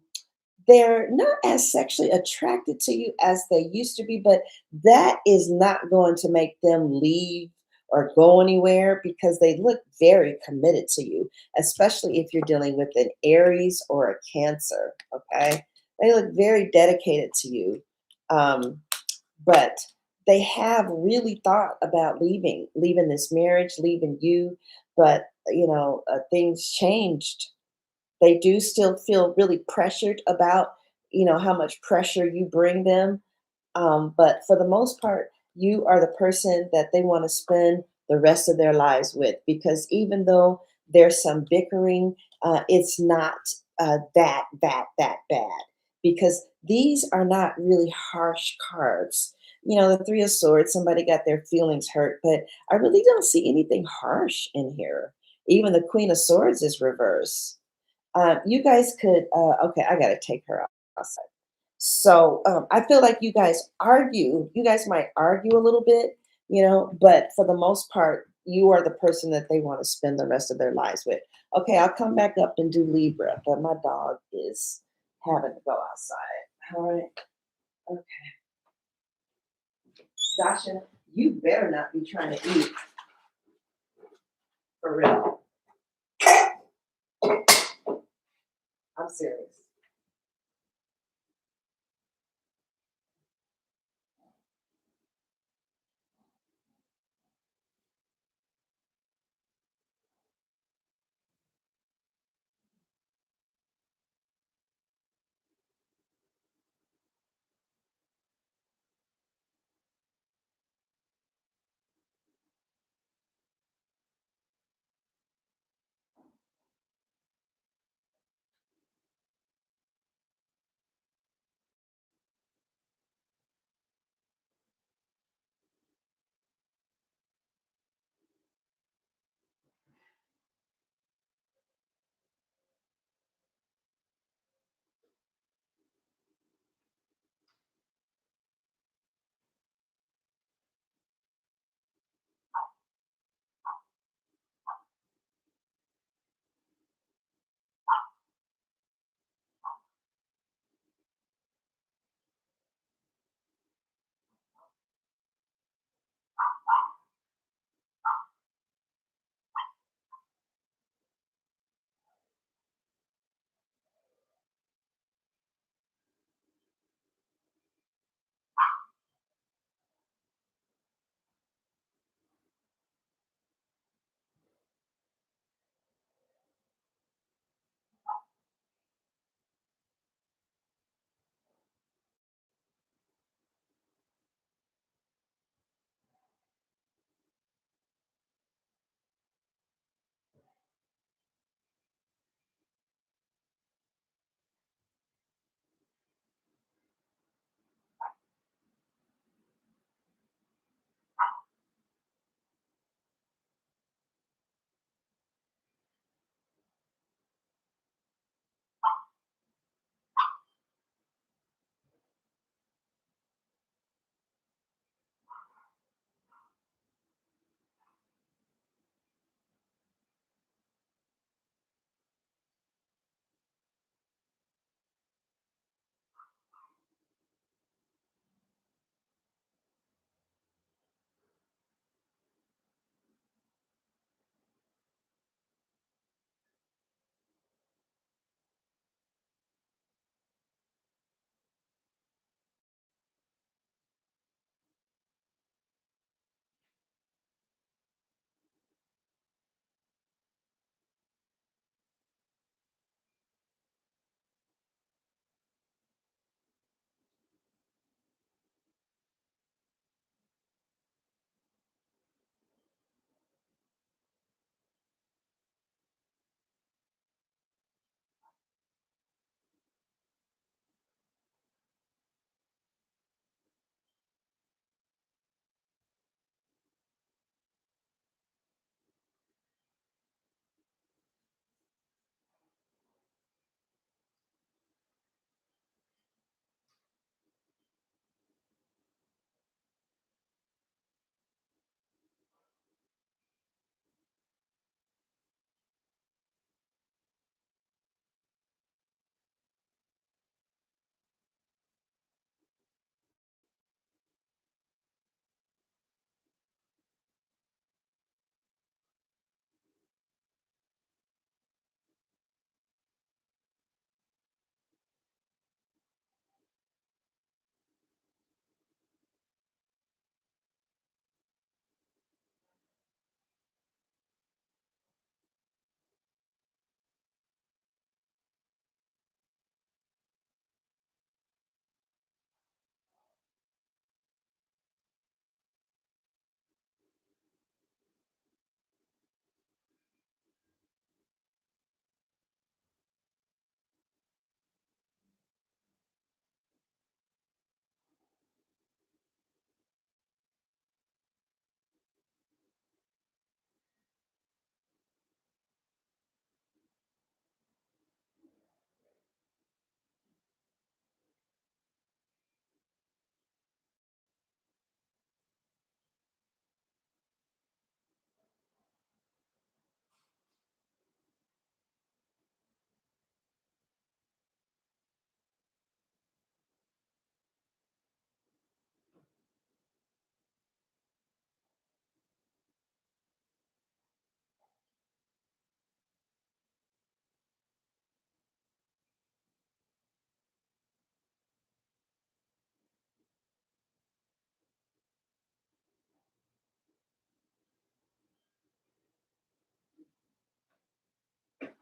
they're not as sexually attracted to you as they used to be, but that is not going to make them leave or go anywhere because they look very committed to you, especially if you're dealing with an Aries or a Cancer. Okay. They look very dedicated to you. Um, but they have really thought about leaving this marriage, leaving you, but things changed. They do still feel really pressured about how much pressure you bring them, but for the most part you are the person that they want to spend the rest of their lives with, because even though there's some bickering, it's not that bad. because these are not really harsh cards. You know, the Three of Swords, somebody got their feelings hurt, but I really don't see anything harsh in here. Even the Queen of Swords is reversed. You guys could, okay, I got to take her outside. So I feel like you guys argue. You guys might argue a little bit, you know, but for the most part, you are the person that they want to spend the rest of their lives with. Okay, I'll come back up and do Libra, but my dog is having to go outside. All right. Okay. Dasha, you better not be trying to eat for real. I'm serious.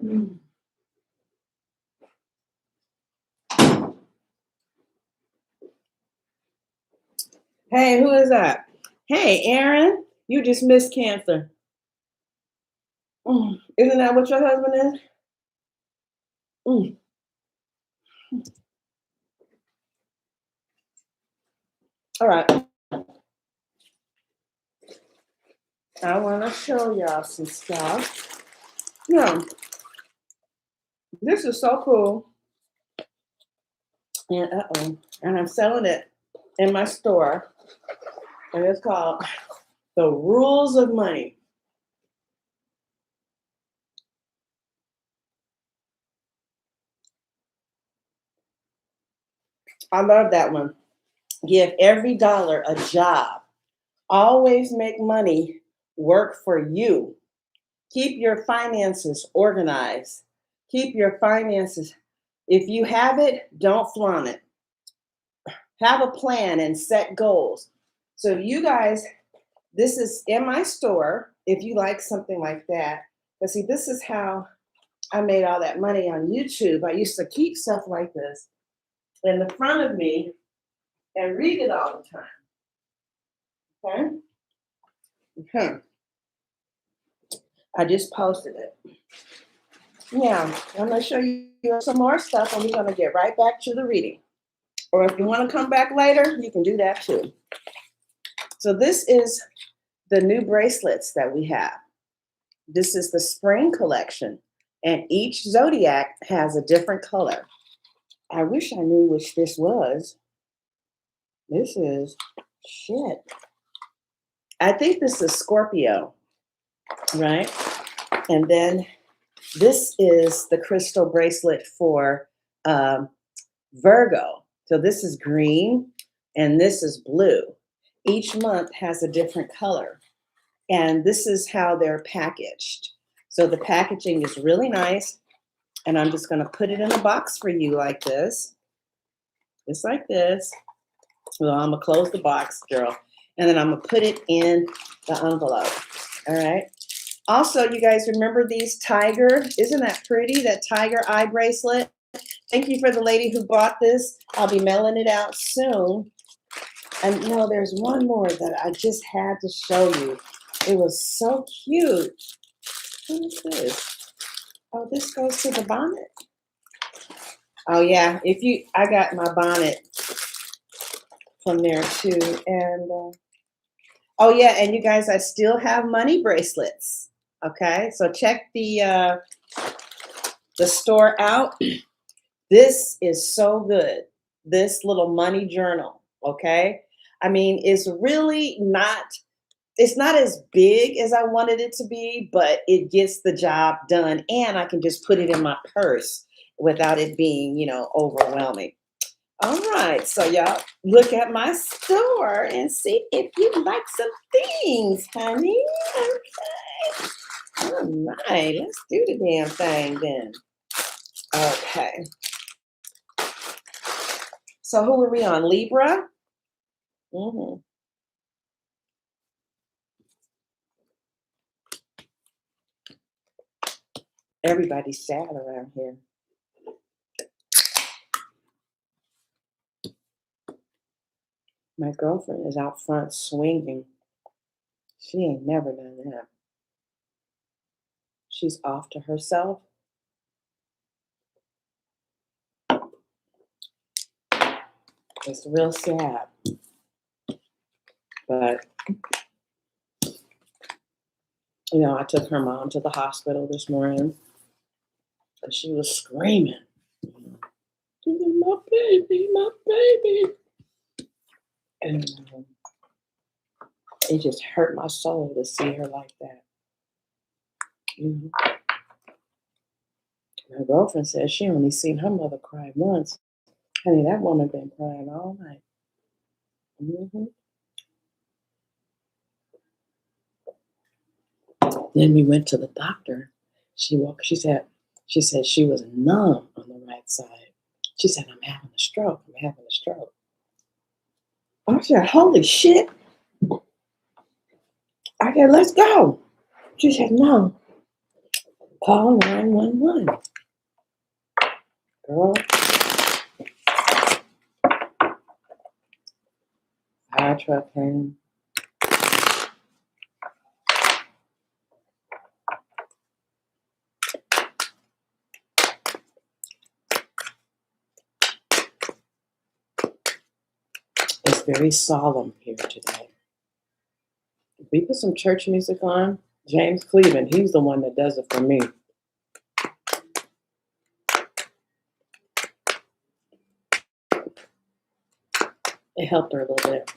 Mm. Hey, who is that? Hey, Aaron, you just missed Cancer. Isn't that what your husband is? Mm. All right. I want to show y'all some stuff. Yeah, this is so cool. And and I'm selling it in my store. And it's called The Rules of Money. I love that one. Give every dollar a job. Always make money work for you. Keep your finances organized. Keep your finances. If you have it, don't flaunt it. Have a plan and set goals. So, you guys, this is in my store if you like something like that. But see, this is how I made all that money on YouTube. I used to keep stuff like this in the front of me and read it all the time. Okay? Okay. I just posted it. Now, I'm going to show you some more stuff and we're going to get right back to the reading. Or if you want to come back later, you can do that too. So this is the new bracelets that we have. This is the spring collection, and each zodiac has a different color. I wish I knew which this was. This is shit. I think this is Scorpio, right? And then this is the crystal bracelet for Virgo. So this is green and this is blue. Each month has a different color. And this is how they're packaged. So the packaging is really nice. And I'm just going to put it in a box for you like this. Just like this. Well, I'm going to close the box, girl. And then I'm going to put it in the envelope. All right. Also, you guys remember these tiger? Isn't that pretty? That tiger eye bracelet? Thank you for the lady who bought this. I'll be mailing it out soon. And no, there's one more that I just had to show you. It was so cute. What is this? Oh, this goes to the bonnet. Oh yeah, I got my bonnet from there too. And oh yeah, and you guys, I still have money bracelets. Okay, so check the store out. This is so good. This little money journal. Okay, I mean, it's really not. It's not as big as I wanted it to be, but it gets the job done. And I can just put it in my purse without it being, overwhelming. All right. So y'all look at my store and see if you like some things, honey. Okay. All right. Let's do the damn thing then. Okay. So who are we on? Libra? Mm-hmm. Everybody's sad around here. My girlfriend is out front swinging. She ain't never done that. She's off to herself. It's real sad. But, I took her mom to the hospital this morning because she was screaming. My baby, my baby. And it just hurt my soul to see her like that. My girlfriend said she only seen her mother cry once. Honey, that woman been crying all night. Mm-hmm. Then we went to the doctor. She said she was numb on the right side. She said, I'm having a stroke. I said, holy shit. I said, let's go. She said, no. Call 911. Girl. Fire truck came. It's very solemn here today. We put some church music on. James Cleveland, he's the one that does it for me. It helped her a little bit.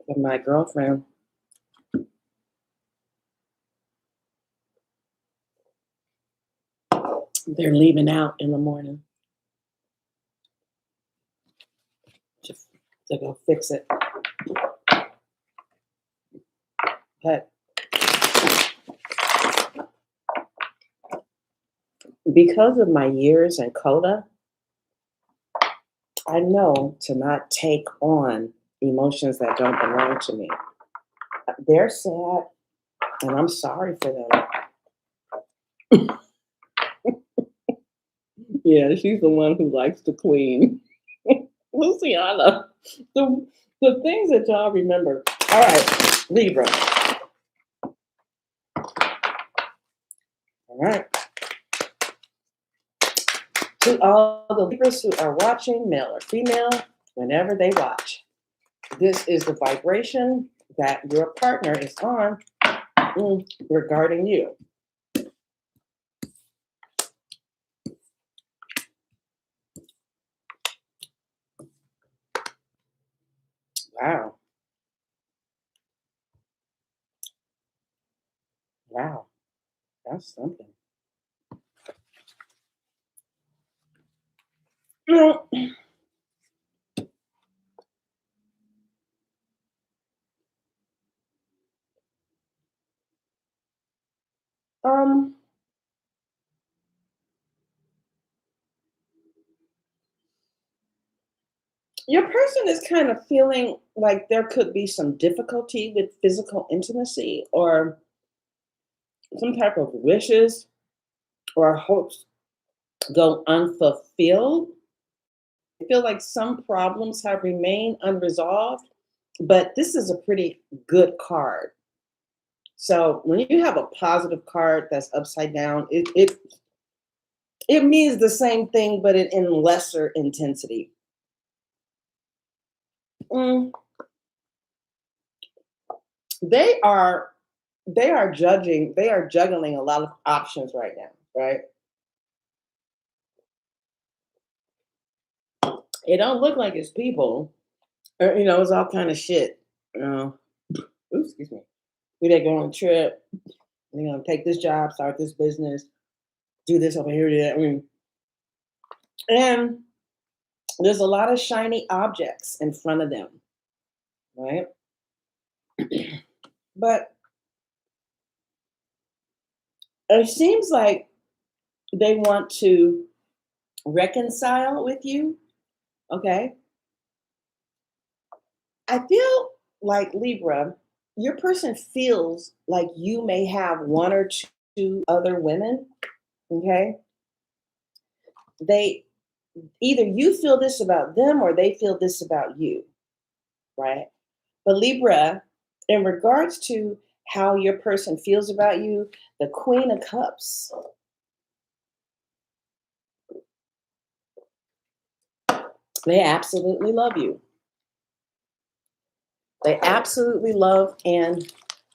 But my girlfriend, they're leaving out in the morning to go fix it. But because of my years in CODA, I know to not take on emotions that don't belong to me. They're sad, and I'm sorry for them. Yeah, she's the one who likes to clean. Luciana, the things that y'all remember. All right, Libra. All right. To all the Libras who are watching, male or female, whenever they watch, this is the vibration that your partner is on regarding you. Wow. Wow. That's something. Um, your person is kind of feeling like there could be some difficulty with physical intimacy or some type of wishes or hopes go unfulfilled. I feel like some problems have remained unresolved, but this is a pretty good card. So when you have a positive card that's upside down, it means the same thing, but in lesser intensity. They are juggling a lot of options right now, right? It don't look like it's people, or, it's all kind of shit. Oops, excuse me. They go on a trip. They're gonna take this job, start this business, do this over here, do that. And there's a lot of shiny objects in front of them, right? But it seems like they want to reconcile with you, okay? I feel like Libra, your person feels like you may have one or two other women, okay? They either you feel this about them or they feel this about you, right? But Libra, in regards to how your person feels about you, the Queen of Cups, they absolutely love you. They absolutely love and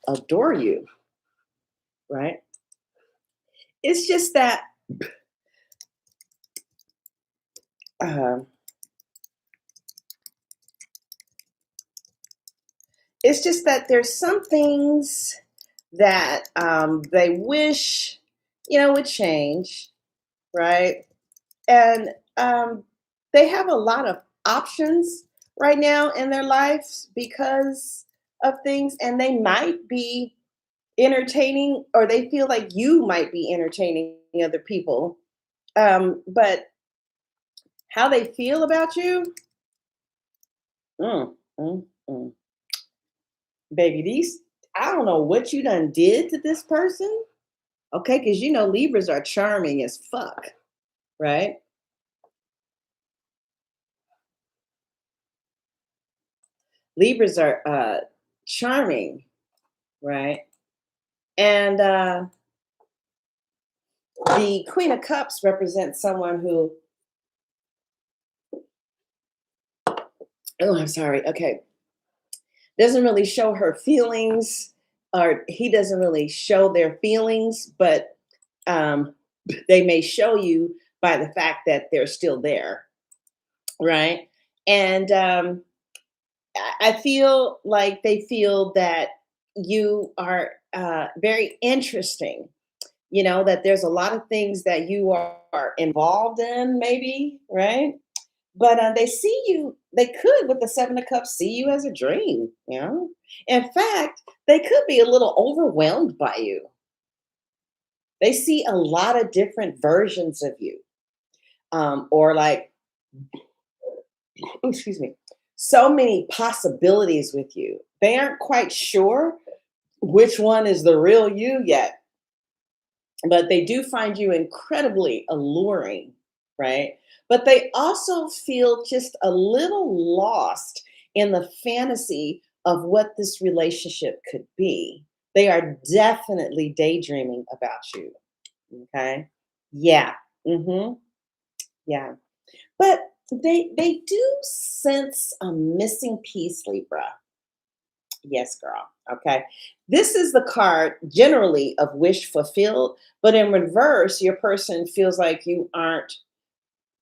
adore you, right? It's just that there's some things that they wish, would change, right? And they have a lot of options right now in their lives because of things, and they might be entertaining, or they feel like you might be entertaining other people. But how they feel about you, mm, mm, mm. Baby, I don't know what you done did to this person. Okay, because you know Libras are charming as fuck, right? Libras are charming, right? And the Queen of Cups represents someone who, oh, I'm sorry. Okay. Doesn't really show her feelings, or he doesn't really show their feelings, but um, they may show you by the fact that they're still there, right? And I feel like they feel that you are very interesting. You know, that there's a lot of things that you are involved in, maybe, right? But they see you, they could, with the Seven of Cups, see you as a dream, you know? In fact, they could be a little overwhelmed by you. They see a lot of different versions of you. Or like, excuse me, so many possibilities with you. They aren't quite sure which one is the real you yet, but they do find you incredibly alluring, right? But they also feel just a little lost in the fantasy of what this relationship could be. They are definitely daydreaming about you. Okay. Yeah. Mm-hmm. Yeah. But they do sense a missing piece, Libra. Yes, girl. Okay. This is the card generally of wish fulfilled, but in reverse, your person feels like you aren't,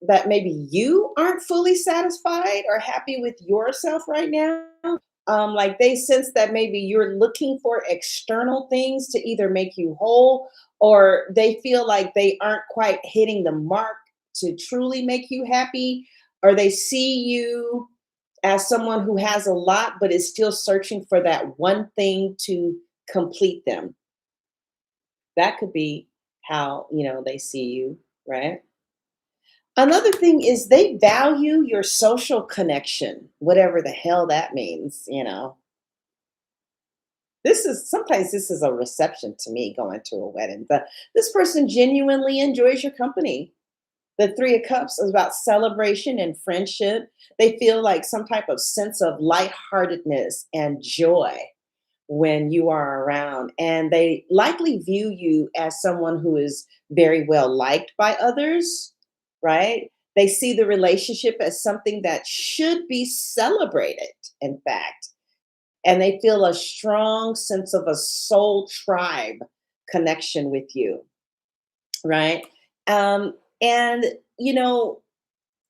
that maybe you aren't fully satisfied or happy with yourself right now. Like they sense that maybe you're looking for external things to either make you whole, or they feel like they aren't quite hitting the mark to truly make you happy, or they see you as someone who has a lot but is still searching for that one thing to complete them. That could be how, you know, they see you, right? Another thing is they value your social connection, whatever the hell that means, you know. This is sometimes this is a reception to me going to a wedding, but this person genuinely enjoys your company. The Three of Cups is about celebration and friendship. They feel like some type of sense of lightheartedness and joy when you are around. And they likely view you as someone who is very well liked by others, right? They see the relationship as something that should be celebrated, in fact. And they feel a strong sense of a soul tribe connection with you, right? And, you know,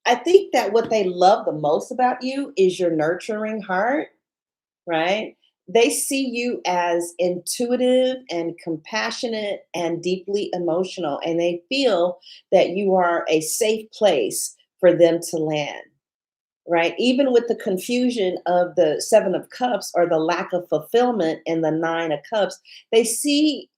I think that what they love the most about you is your nurturing heart, right? They see you as intuitive and compassionate and deeply emotional, and they feel that you are a safe place for them to land, right? Even with the confusion of the Seven of Cups or the lack of fulfillment in the Nine of Cups, they see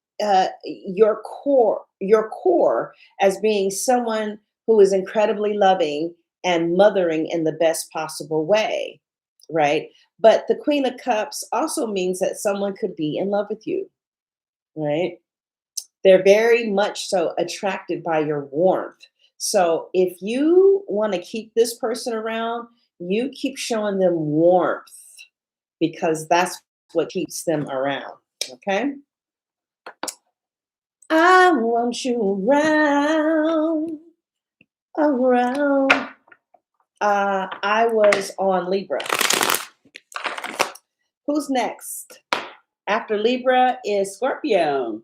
your core as being someone who is incredibly loving and mothering in the best possible way, right? But the Queen of Cups also means that someone could be in love with you, right? They're very much so attracted by your warmth. So if you want to keep this person around, you keep showing them warmth because that's what keeps them around. Okay. I want you around, around. I was on Libra. Who's next? After Libra is Scorpio.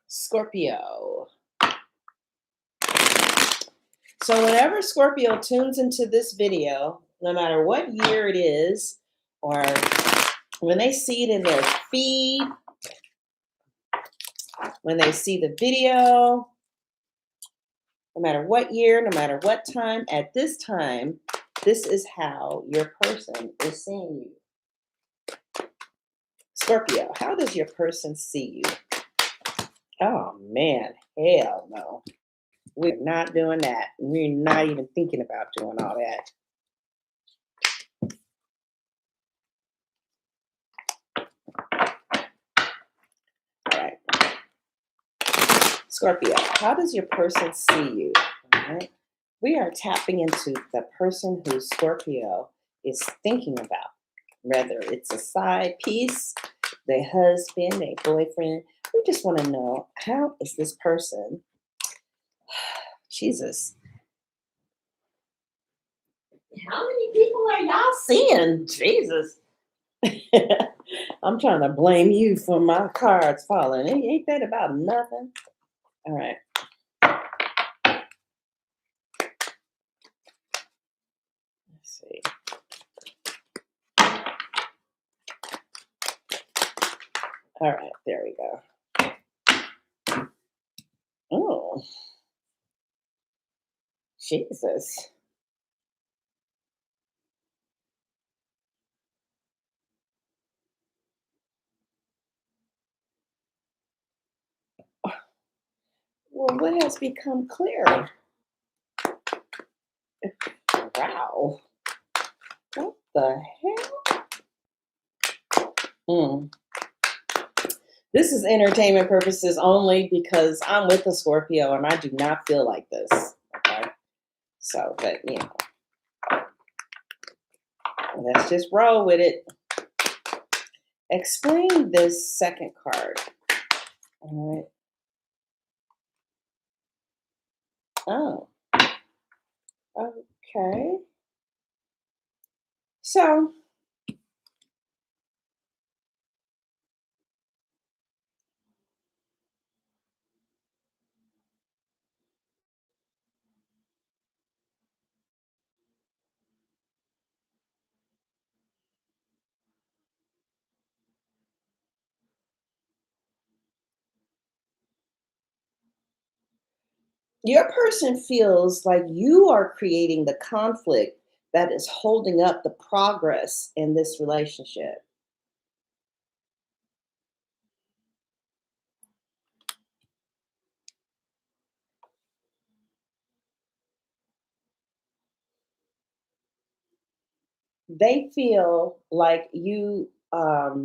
Scorpio. So whenever Scorpio tunes into this video, no matter what year it is, or when they see it in their feed, when they see the video, no matter what year, no matter what time, at this time, this is how your person is seeing you. Scorpio, how does your person see you? Oh man, hell no. We're not doing that. We're not even thinking about doing all that. All right. Scorpio, how does your person see you? All right. We are tapping into the person who Scorpio is thinking about, whether it's a side piece, their husband, their boyfriend. We just want to know, how is this person, Jesus, how many people are y'all seeing? Jesus. I'm trying to blame you for my cards falling. Ain't that about nothing? All right. Let's see. All right, there we go. Oh, Jesus. Well, what has become clear? Wow. What the hell? Mm. This is entertainment purposes only because I'm with a Scorpio and I do not feel like this. Okay. So, but let's just roll with it. Explain this second card. All right. Oh, okay. So, your person feels like you are creating the conflict that is holding up the progress in this relationship. They feel like you are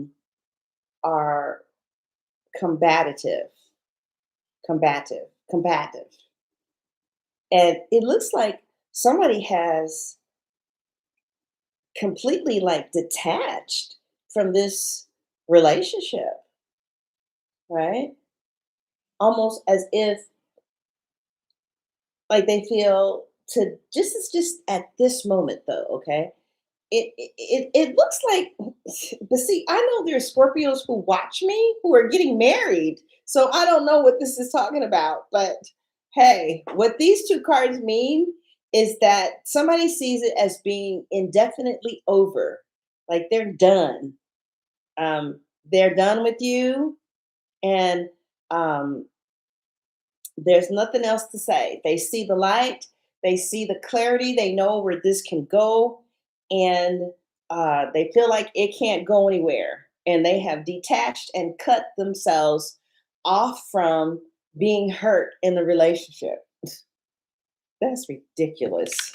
combative, combative. And it looks like somebody has completely like detached from this relationship, right? Almost as if like they feel to just it's just at this moment though, okay? It looks like, but see, I know there's Scorpios who watch me who are getting married. So I don't know what this is talking about, but hey, what these two cards mean is that somebody sees it as being indefinitely over. Like they're done. They're done with you, and um there's nothing else to say. They see the light, they see the clarity, they know where this can go, and they feel like it can't go anywhere. And they have detached and cut themselves off from being hurt in the relationship. That's ridiculous.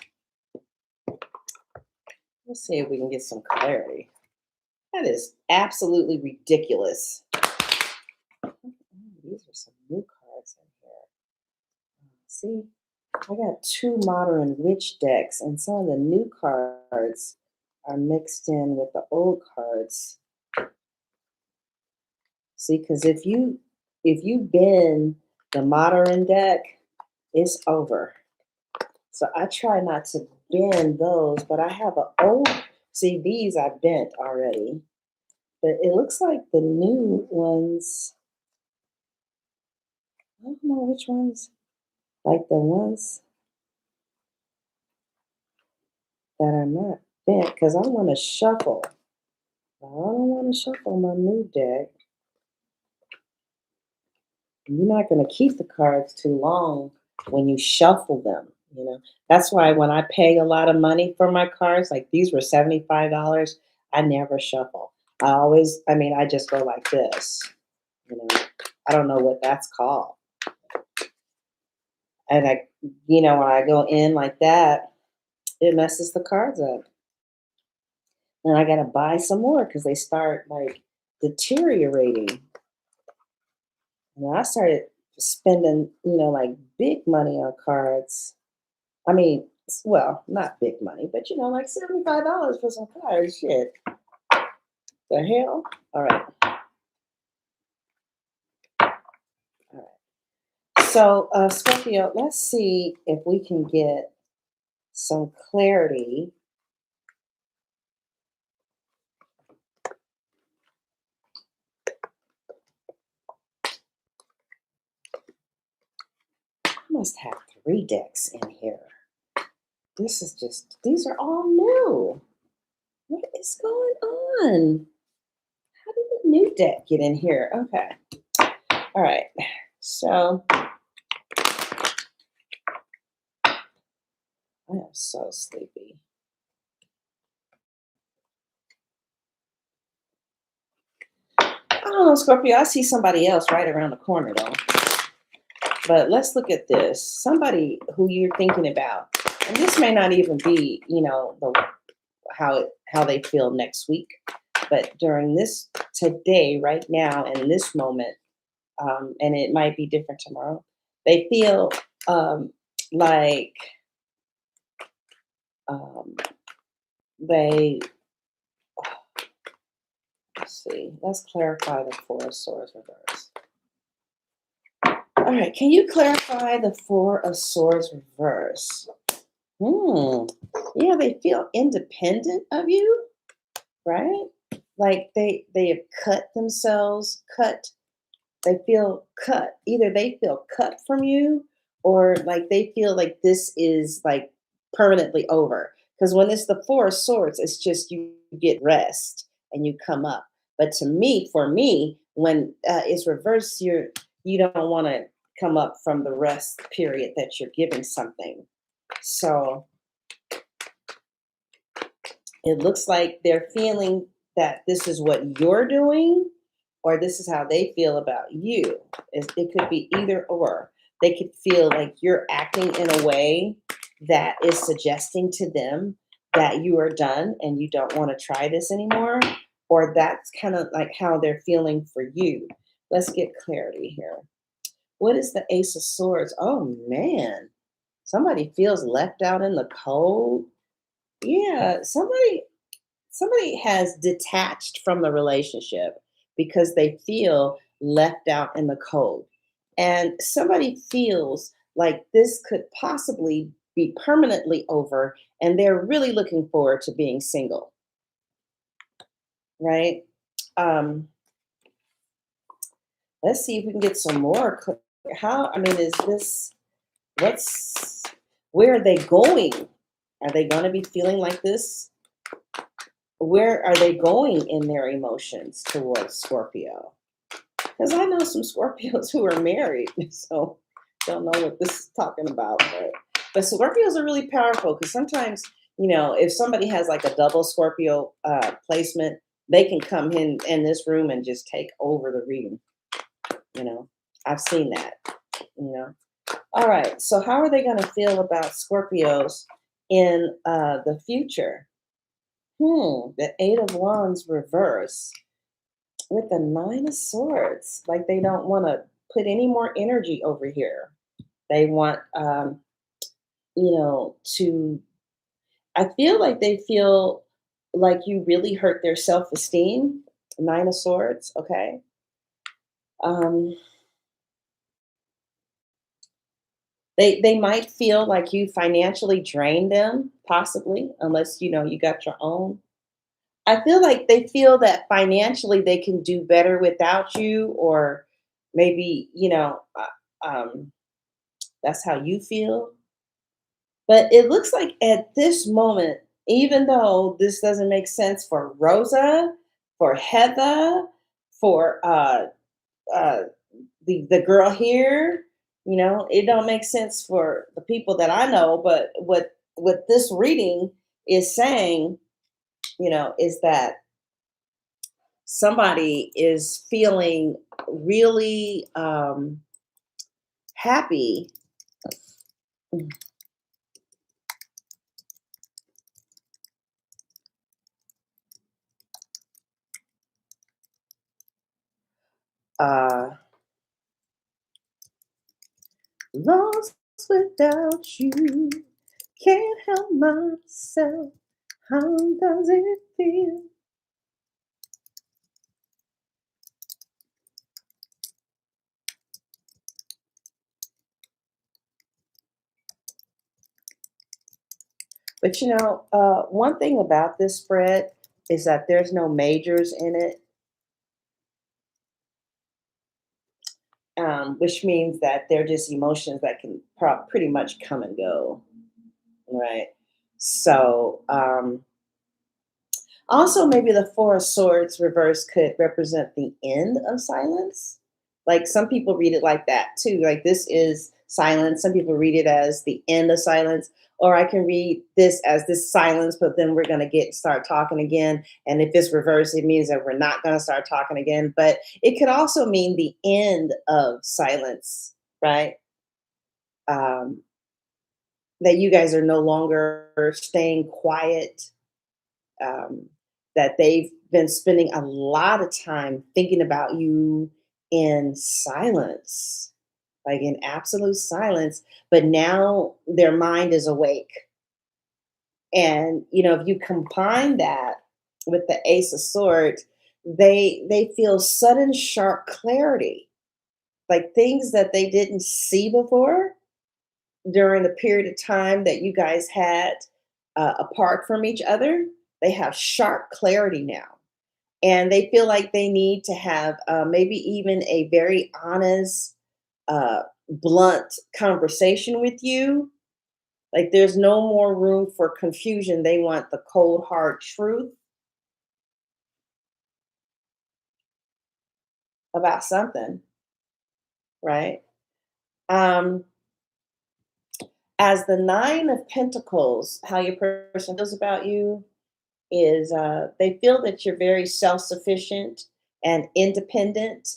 Let's see if we can get some clarity. That is absolutely ridiculous. These are some new cards in here. See, I got two modern witch decks, and some of the new cards are mixed in with the old cards. See, because if you bend the modern deck, it's over. So I try not to bend those, but I have an old. See, these I bent already, but it looks like the new ones. I don't know which ones. Like the ones that are not bent, because I want to shuffle. I don't want to shuffle my new deck. You're not going to keep the cards too long when you shuffle them. That's why when I pay a lot of money for my cards, like these were $75, I never shuffle. I just go like this. You know, I don't know what that's called. And when I go in like that, it messes the cards up. And I got to buy some more because they start like deteriorating. And I started spending, like big money on cards. I mean, well, not big money, but like $75 for some cards. Shit. The hell? All right. All right. So, Scorpio, let's see if we can get some clarity. I must have 3 decks in here. These are all new. What is going on? How did the new deck get in here? Okay. All right. So, I am so sleepy. I don't know, Scorpio. I see somebody else right around the corner, though. But let's look at this. Somebody who you're thinking about, and this may not even be, how they feel next week, but during this today, right now, in this moment, and it might be different tomorrow. They feel like they. Let's see. Let's clarify the Four of Swords reverse. All right. Can you clarify the Four of Swords reverse? Yeah, they feel independent of you, right? Like they have cut themselves, they feel cut. Either they feel cut from you or like they feel like this is like permanently over. Because when it's the Four of Swords, it's just you get rest and you come up. But for me, when it's reversed, you don't want to come up from the rest period that you're giving something. So it looks like they're feeling that this is what you're doing, or this is how they feel about you. It could be either or. They could feel like you're acting in a way that is suggesting to them that you are done and you don't want to try this anymore, or that's kind of like how they're feeling for you. Let's get clarity here. What is the Ace of Swords? Oh man, somebody feels left out in the cold. Yeah, somebody has detached from the relationship because they feel left out in the cold. And somebody feels like this could possibly be permanently over and they're really looking forward to being single, right? Um, let's see if we can get some more. Is this, what's, where are they going? Are they going to be feeling like this? Where are they going in their emotions towards Scorpio? Because I know some Scorpios who are married, so don't know what this is talking about. But Scorpios are really powerful because sometimes, if somebody has like a double Scorpio placement, they can come in this room and just take over the reading. I've seen that. All right. So how are they going to feel about Scorpios in the future? The Eight of Wands reverse with the Nine of Swords. Like they don't want to put any more energy over here. They want, to, I feel like they feel like you really hurt their self-esteem. Nine of Swords. Okay. Um, they might feel like you financially drained them, possibly, unless, you got your own. I feel like they feel that financially they can do better without you, or maybe, that's how you feel. But it looks like at this moment, even though this doesn't make sense for Rosa, for Heather, for uh, the girl here, it don't make sense for the people that I know. But what this reading is saying, is that somebody is feeling really happy Uh, lost without you, can't help myself. How does it feel? But one thing about this spread is that there's no majors in it, which means that they're just emotions that can pretty much come and go, right? So, also, maybe the Four of Swords reverse could represent the end of silence. Like some people read it like that too. Like this is silence. Some people read it as the end of silence. Or I can read this as this silence, but then we're gonna get start talking again. And if it's reversed, it means that we're not gonna start talking again. But it could also mean the end of silence, right? Um, that you guys are no longer staying quiet, um, that they've been spending a lot of time thinking about you in silence, like in absolute silence, but now their mind is awake. And if you combine that with the Ace of Swords, they feel sudden sharp clarity, like things that they didn't see before during the period of time that you guys had apart from each other. They have sharp clarity now, and they feel like they need to have maybe even a very honest, blunt conversation with you. Like there's no more room for confusion. They want the cold, hard truth about something, right? Um, as the Nine of Pentacles, how your person feels about you is they feel that you're very self sufficient and independent,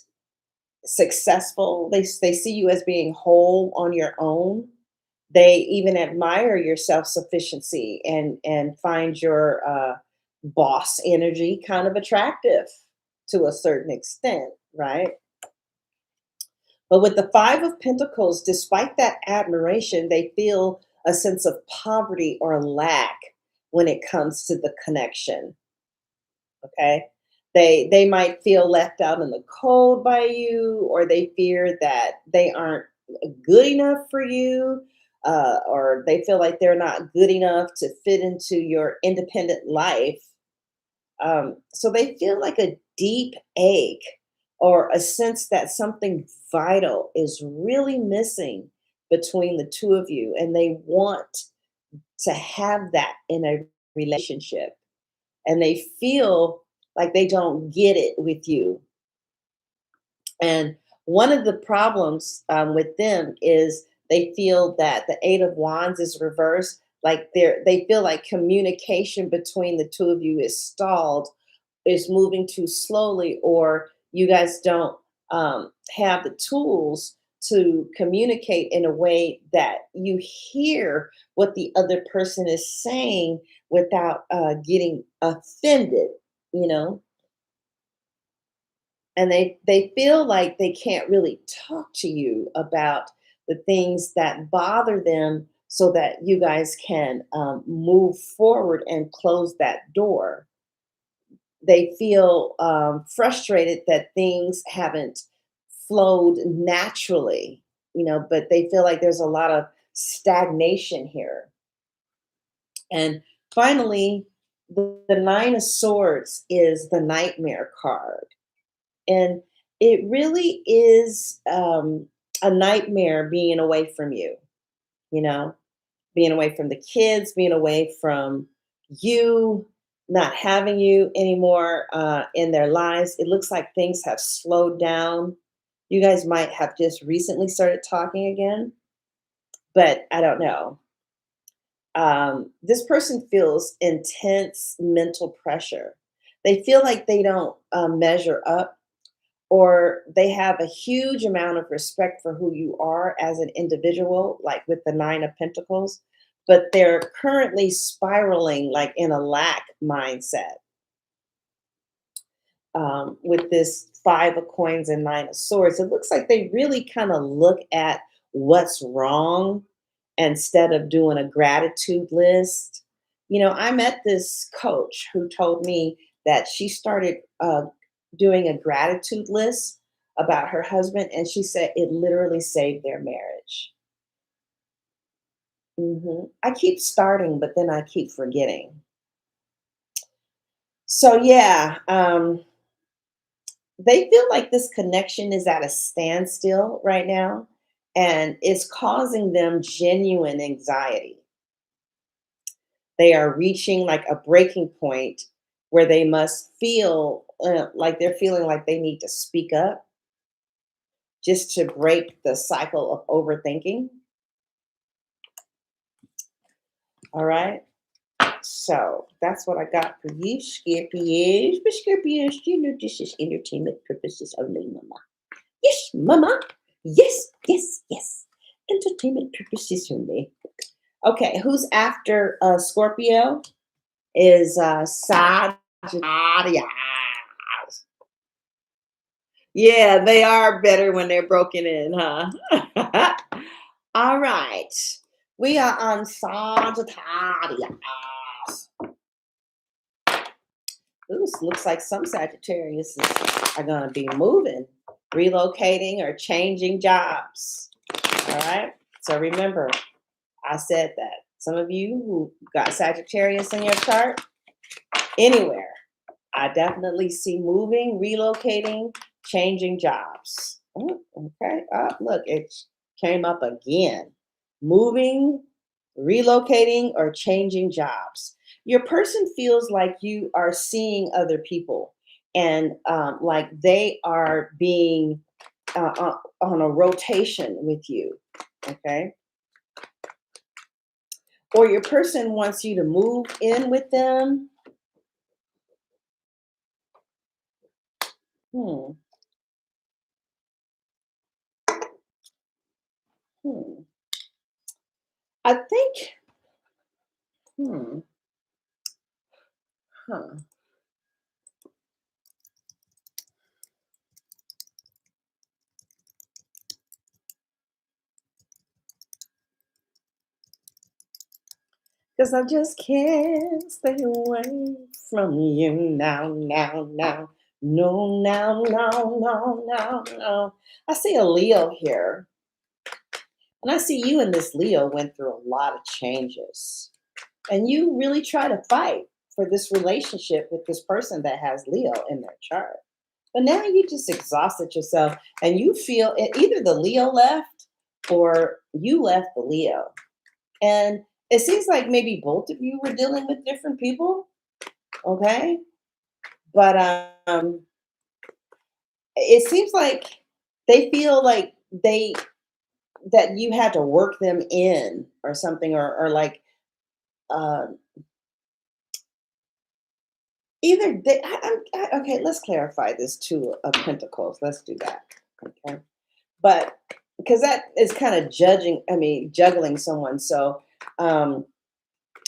successful. They see you as being whole on your own. They even admire your self sufficiency and find your boss energy kind of attractive to a certain extent, right? But with the Five of Pentacles, despite that admiration, they feel a sense of poverty or lack when it comes to the connection. Okay. They might feel left out in the cold by you, or they fear that they aren't good enough for you, or they feel like they're not good enough to fit into your independent life. So they feel like a deep ache or a sense that something vital is really missing between the two of you, and they want to have that in a relationship, and they feel like they don't get it with you. And one of the problems with them is they feel that the Eight of Wands is reversed. Like they feel like communication between the two of you is stalled, is moving too slowly, or you guys don't have the tools to communicate in a way that you hear what the other person is saying without getting offended, you know? And they feel like they can't really talk to you about the things that bother them so that you guys can move forward and close that door. They feel frustrated that things haven't flowed naturally, but they feel like there's a lot of stagnation here. And finally, the Nine of Swords is the Nightmare card. And it really is a nightmare being away from you, you know, being away from the kids, being away from you, not having you anymore in their lives. It looks like things have slowed down. You guys might have just recently started talking again, but I don't know. This person feels intense mental pressure. They feel like they don't measure up, or they have a huge amount of respect for who you are as an individual, like with the Nine of Pentacles, but they're currently spiraling like in a lack mindset with this Five of Coins and Nine of Swords. It looks like they really kind of look at what's wrong instead of doing a gratitude list. You know, I met this coach who told me that she started doing a gratitude list about her husband, and she said it literally saved their marriage. I keep starting, but then I keep forgetting. So, yeah, they feel like this connection is at a standstill right now, and it's causing them genuine anxiety. They are reaching like a breaking point where they must feel like they're feeling like they need to speak up just to break the cycle of overthinking. All right. So that's what I got for you, Scorpios. But Scorpios, you know this is entertainment purposes only, Mama. Yes, Mama. Yes, yes, yes. Entertainment purposes only. Okay, who's after Scorpio? Is Sagittarius. Yeah, they are better when they're broken in, huh? All right. We are on Sagittarius. Ooh, looks like some Sagittarius are going to be moving, relocating, or changing jobs. All right. So remember, I said that. Some of you who got Sagittarius in your chart, anywhere, I definitely see moving, relocating, changing jobs. Oh, okay. Look, it came up again. Moving, relocating, or changing jobs. Your person feels like you are seeing other people and like they are being on a rotation with you. Okay. Or your person wants you to move in with them. Hmm. Hmm. I think, hmm. Huh. Cause I just can't stay away from you now, now, now. No, now, no, no, no, no. I see a Leo here. And I see you and this Leo went through a lot of changes. And you really try to fight for this relationship with this person that has Leo in their chart. But now you just exhausted yourself and you feel either the Leo left or you left the Leo. And it seems like maybe both of you were dealing with different people. Okay. But it seems like they feel like that you had to work them in or something, or like uh, either okay, let's clarify this Two of Pentacles. Let's do that. Okay. But because that is kind of juggling someone. So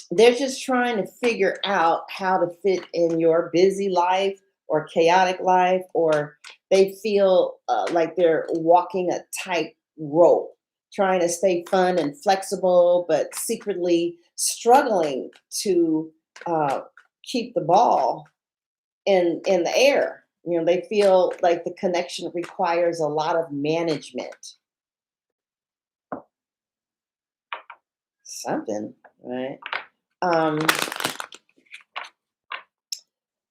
they're just trying to figure out how to fit in your busy life or chaotic life, or they feel like they're walking a tight rope, trying to stay fun and flexible, but secretly struggling to uh, keep the ball in the air. You know, they feel like the connection requires a lot of management. Something, right? Um,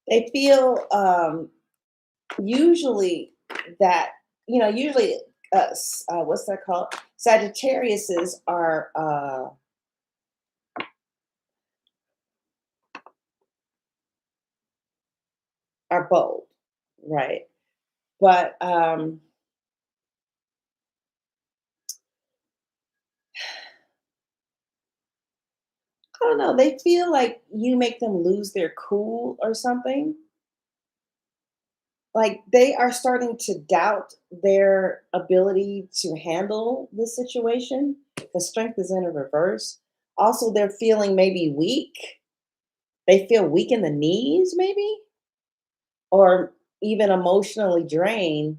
they feel usually that usually what's that called? Sagittariuses are bold, right? But I don't know. They feel like you make them lose their cool or something. like they are starting to doubt their ability to handle the situation. The strength is in a reverse. Also, they're feeling maybe weak. They feel weak in the knees, maybe, or even emotionally drained.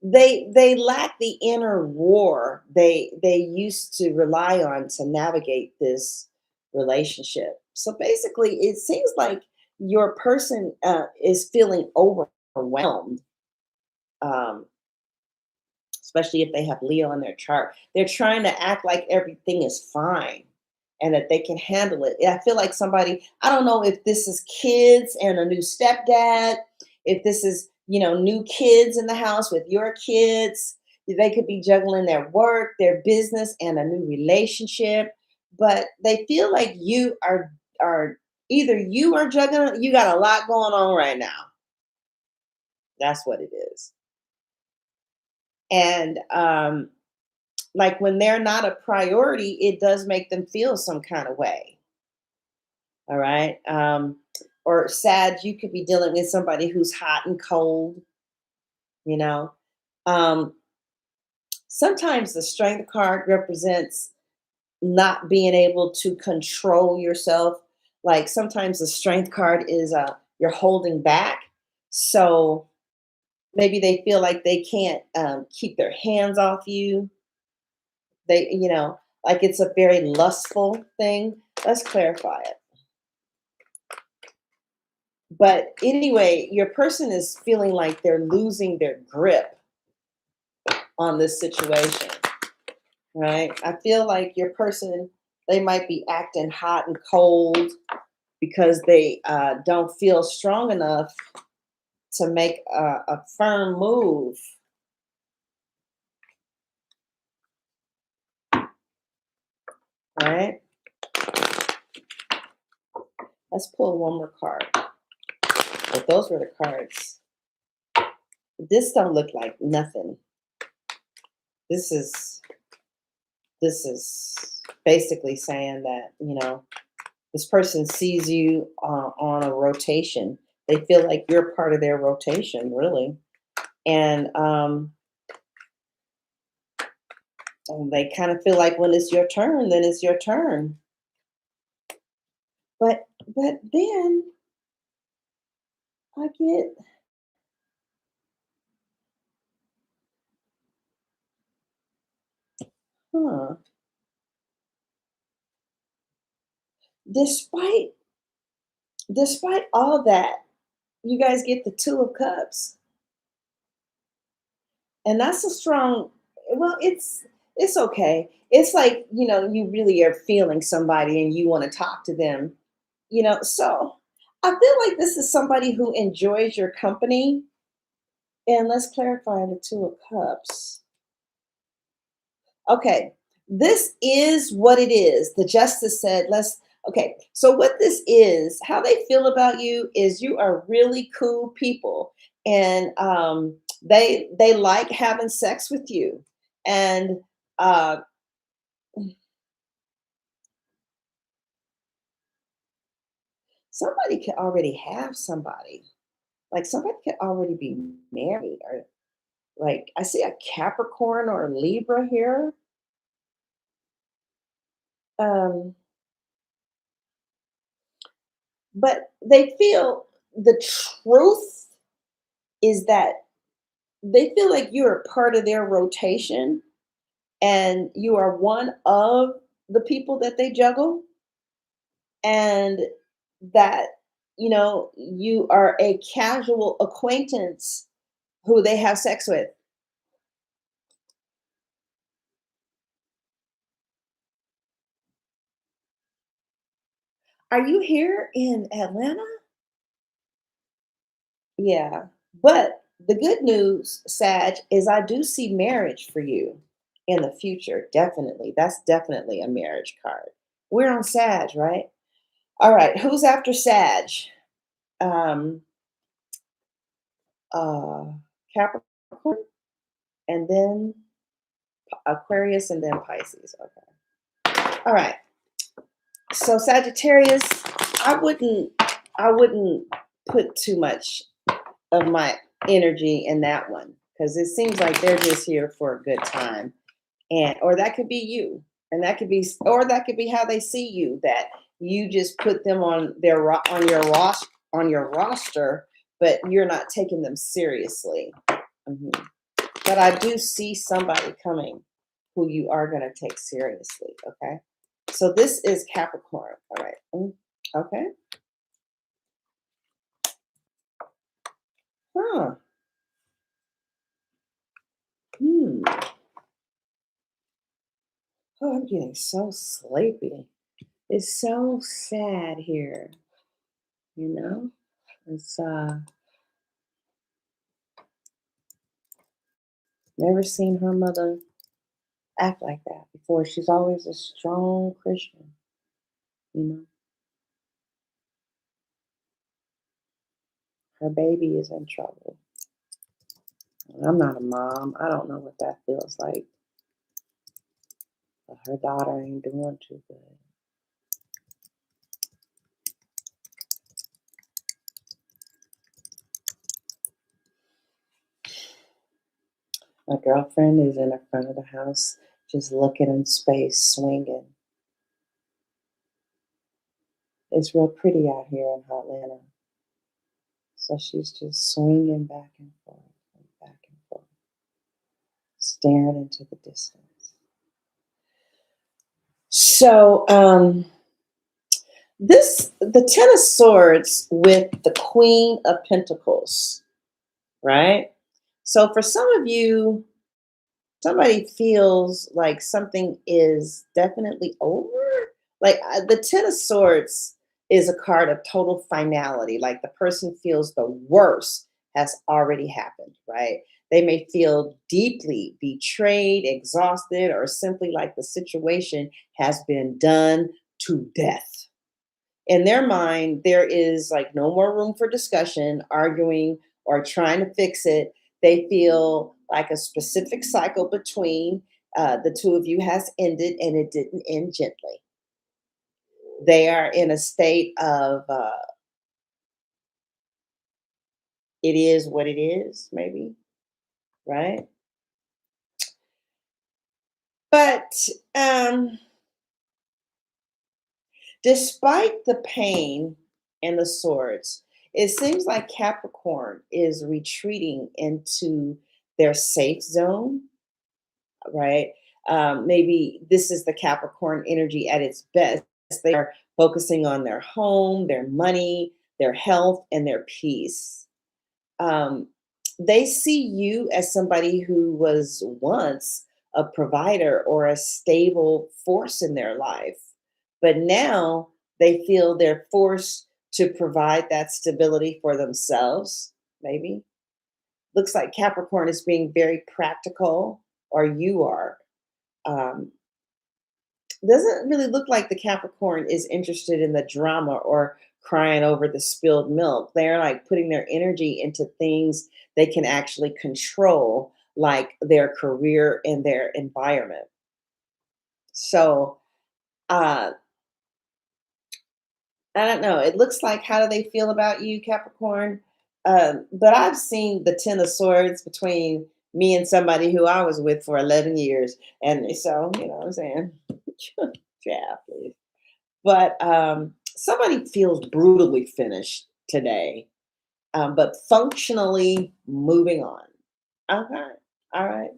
They lack the inner roar they used to rely on to navigate this relationship. So basically, it seems like your person is feeling overwhelmed, um, especially if they have Leo in their chart. They're trying to act like everything is fine and that they can handle it. I feel like somebody, I don't know if this is kids and a new stepdad, if this is, new kids in the house with your kids. They could be juggling their work, their business, and a new relationship. But they feel like you are either you are juggling, you got a lot going on right now. That's what it is. And like when they're not a priority, it does make them feel some kind of way. All right. Or sad, you could be dealing with somebody who's hot and cold, you know. Um, Sometimes the strength card represents not being able to control yourself. Like sometimes the strength card is you're holding back. So maybe they feel like they can't keep their hands off you. Like it's a very lustful thing. Let's clarify it. But anyway, your person is feeling like they're losing their grip on this situation, right? I feel like your person, they might be acting hot and cold because they don't feel strong enough to make a firm move. Right? Let's pull one more card. But those were the cards. This don't look like nothing. This is basically saying that, this person sees you on a rotation. They feel like you're part of their rotation, really. And they kind of feel like when it's your turn, then it's your turn. But then I get, huh, despite all that, you guys get the Two of Cups. And that's a strong, well, it's okay. It's like, you really are feeling somebody and you want to talk to them, So I feel like this is somebody who enjoys your company. And let's clarify the Two of Cups. Okay, this is what it is. The Justice said, okay, so what this is, how they feel about you is you are really cool people. And they like having sex with you. And uh, somebody could already have somebody. Like somebody could already be married. Or like I see a Capricorn or a Libra here. Um, but they feel the truth is that they feel like you're a part of their rotation and you are one of the people that they juggle, and that you are a casual acquaintance who they have sex with. Are you here in Atlanta? Yeah. But the good news, Sag, is I do see marriage for you in the future. Definitely. That's definitely a marriage card. We're on Sag, right? All right. Who's after Sag? Um, uh, Capricorn, and then Aquarius, and then Pisces. Okay. All right. So Sagittarius, I wouldn't put too much of my energy in that one, because it seems like they're just here for a good time. And or that could be you. And that could be, or that could be how they see you, that you just put them on on your roster, but you're not taking them seriously. Mhm. But I do see somebody coming who you are going to take seriously. Okay. So this is Capricorn. All right. Okay. Huh. Hmm. Oh, I'm getting so sleepy. It's so sad here, you know? It's never seen her mother act like that before. She's always a strong Christian, you know. Her baby is in trouble. And I'm not a mom. I don't know what that feels like. But her daughter ain't doing too good. My girlfriend is in the front of the house, just looking in space, swinging. It's real pretty out here in Atlanta. So she's just swinging back and forth and back and forth, staring into the distance. So, the Ten of Swords with the Queen of Pentacles, right? So for some of you, somebody feels like something is definitely over. Like the Ten of Swords is a card of total finality. Like the person feels the worst has already happened, right? They may feel deeply betrayed, exhausted, or simply like the situation has been done to death. In their mind, there is like no more room for discussion, arguing, or trying to fix it. They feel like a specific cycle between the two of you has ended and it didn't end gently. They are in a state of it is what it is, maybe, right? But despite the pain and the swords, it seems like Capricorn is retreating into their safe zone, right? Maybe this is the Capricorn energy at its best. They are focusing on their home, their money, their health, and their peace. Um, they see you as somebody who was once a provider or a stable force in their life, but now they feel they're forced to provide that stability for themselves, maybe. Looks like Capricorn is being very practical, or you are. Um, doesn't really look like the Capricorn is interested in the drama or crying over the spilled milk. They're like putting their energy into things they can actually control, like their career and their environment. So, uh, I don't know. It looks like how do they feel about you, Capricorn? But I've seen the Ten of Swords between me and somebody who I was with for 11 years. And so, you know what I'm saying? Yeah, please. But somebody feels brutally finished today, but functionally moving on. Okay. All right.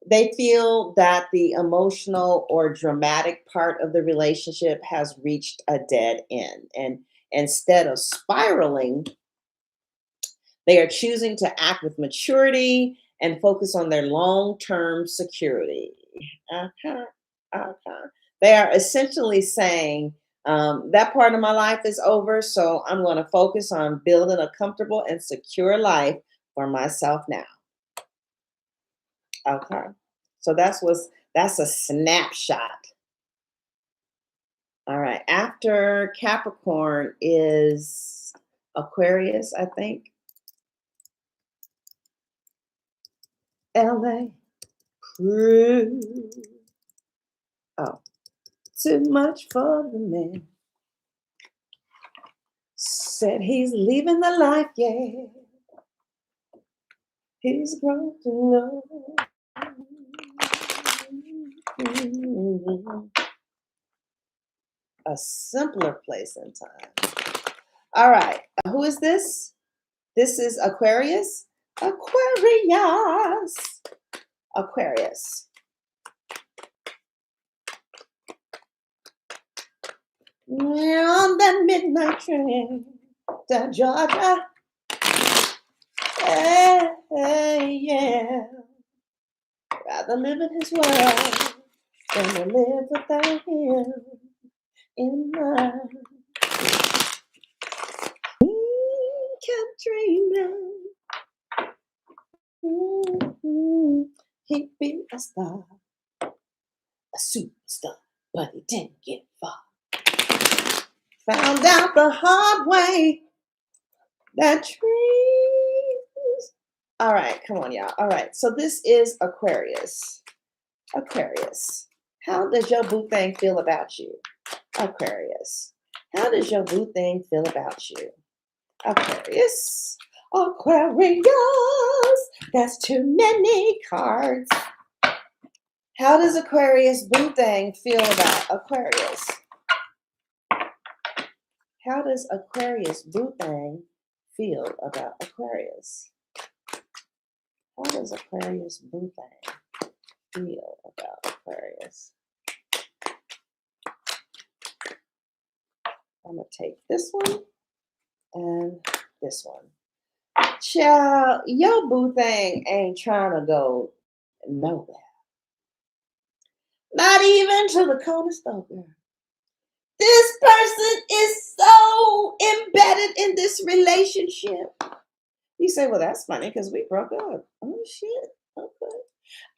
They feel that the emotional or dramatic part of the relationship has reached a dead end. And instead of spiraling, they are choosing to act with maturity and focus on their long term security. Okay. Okay. They are essentially saying, that part of my life is over, so I'm going to focus on building a comfortable and secure life for myself now. Okay. So that's a snapshot. All right. After Capricorn is Aquarius, I think. LA. Crew. Oh, too much for the man. Said he's leaving the life, yeah. He's grown to know a simpler place and time. All right. Who is this? This is Aquarius. Aquarius. Aquarius. On that midnight train to Georgia. Hey, hey, yeah. Rather live in his world than to live without him in mind. He kept dreaming he'd be a star, a superstar, but he didn't get far. Found out the hard way that trees. All right, come on, y'all. All right, so this is Aquarius. Aquarius. How does your boo thing feel about you? Aquarius. How does your boo thing feel about you? Aquarius. Aquarius. That's too many cards. How does Aquarius boo thing feel about Aquarius? How does Aquarius boo thing feel about Aquarius? How does Aquarius boo thing feel about Aquarius? I'm going to take this one and this one. Child, your boo thing ain't trying to go nowhere. Not even to the corner store, girl. This person is so embedded in this relationship. You say, well, that's funny because we broke up. Oh, shit. Okay.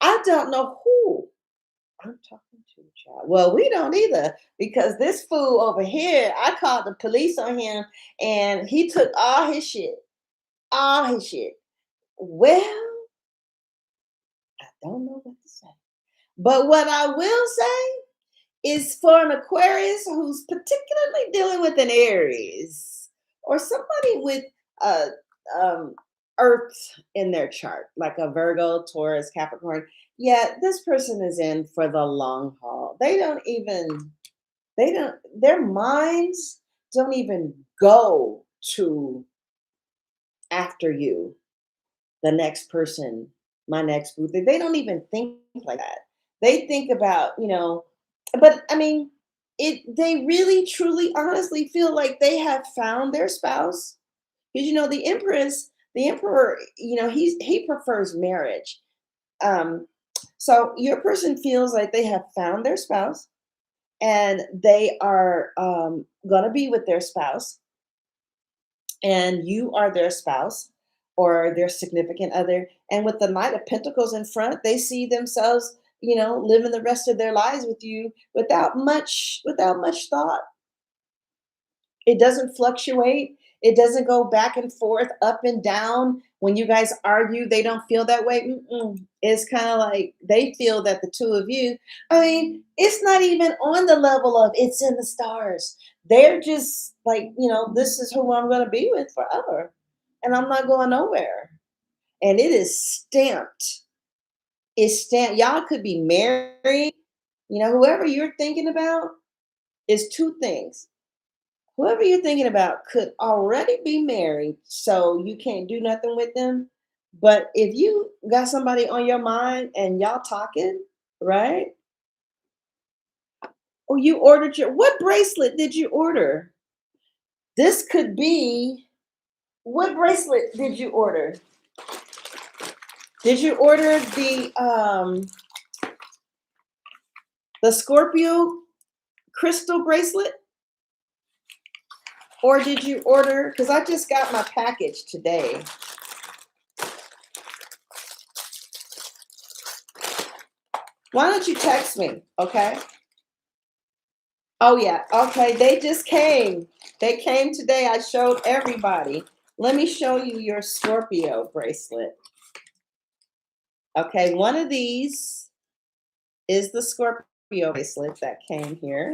I don't know who I'm talking to, child. Well, we don't either because this fool over here, I called the police on him and he took all his shit. All his shit. Well, I don't know what to say. But what I will say is for an Aquarius who's particularly dealing with an Aries or somebody with Earth in their chart, like a Virgo, Taurus, Capricorn. Yeah, this person is in for the long haul. Their minds don't even go to after you, the next person, my next boo. They don't even think like that. They think about, but I mean, they really, truly, honestly feel like they have found their spouse. Because the emperor, he prefers marriage. So your person feels like they have found their spouse and they are gonna be with their spouse, and you are their spouse or their significant other. And with the Knight of Pentacles in front, they see themselves, living the rest of their lives with you without much thought. It doesn't fluctuate. It doesn't go back and forth, up and down. When you guys argue, they don't feel that way. It's kind of like they feel that the two of you, I mean, it's not even on the level of it's in the stars. They're just like, this is who I'm going to be with forever. And I'm not going nowhere. And it is stamped. It's stamped. Y'all could be married. Whoever you're thinking about is two things. Whoever you're thinking about could already be married, so you can't do nothing with them. But if you got somebody on your mind and y'all talking, right? Oh, you ordered what bracelet did you order? This could be, what bracelet did you order? Did you order the Scorpio crystal bracelet? Or did you order, because I just got my package today. Why don't you text me, okay? Oh, yeah. Okay, they just came. They came today. I showed everybody. Let me show you your Scorpio bracelet. Okay, one of these is the Scorpio bracelet that came here.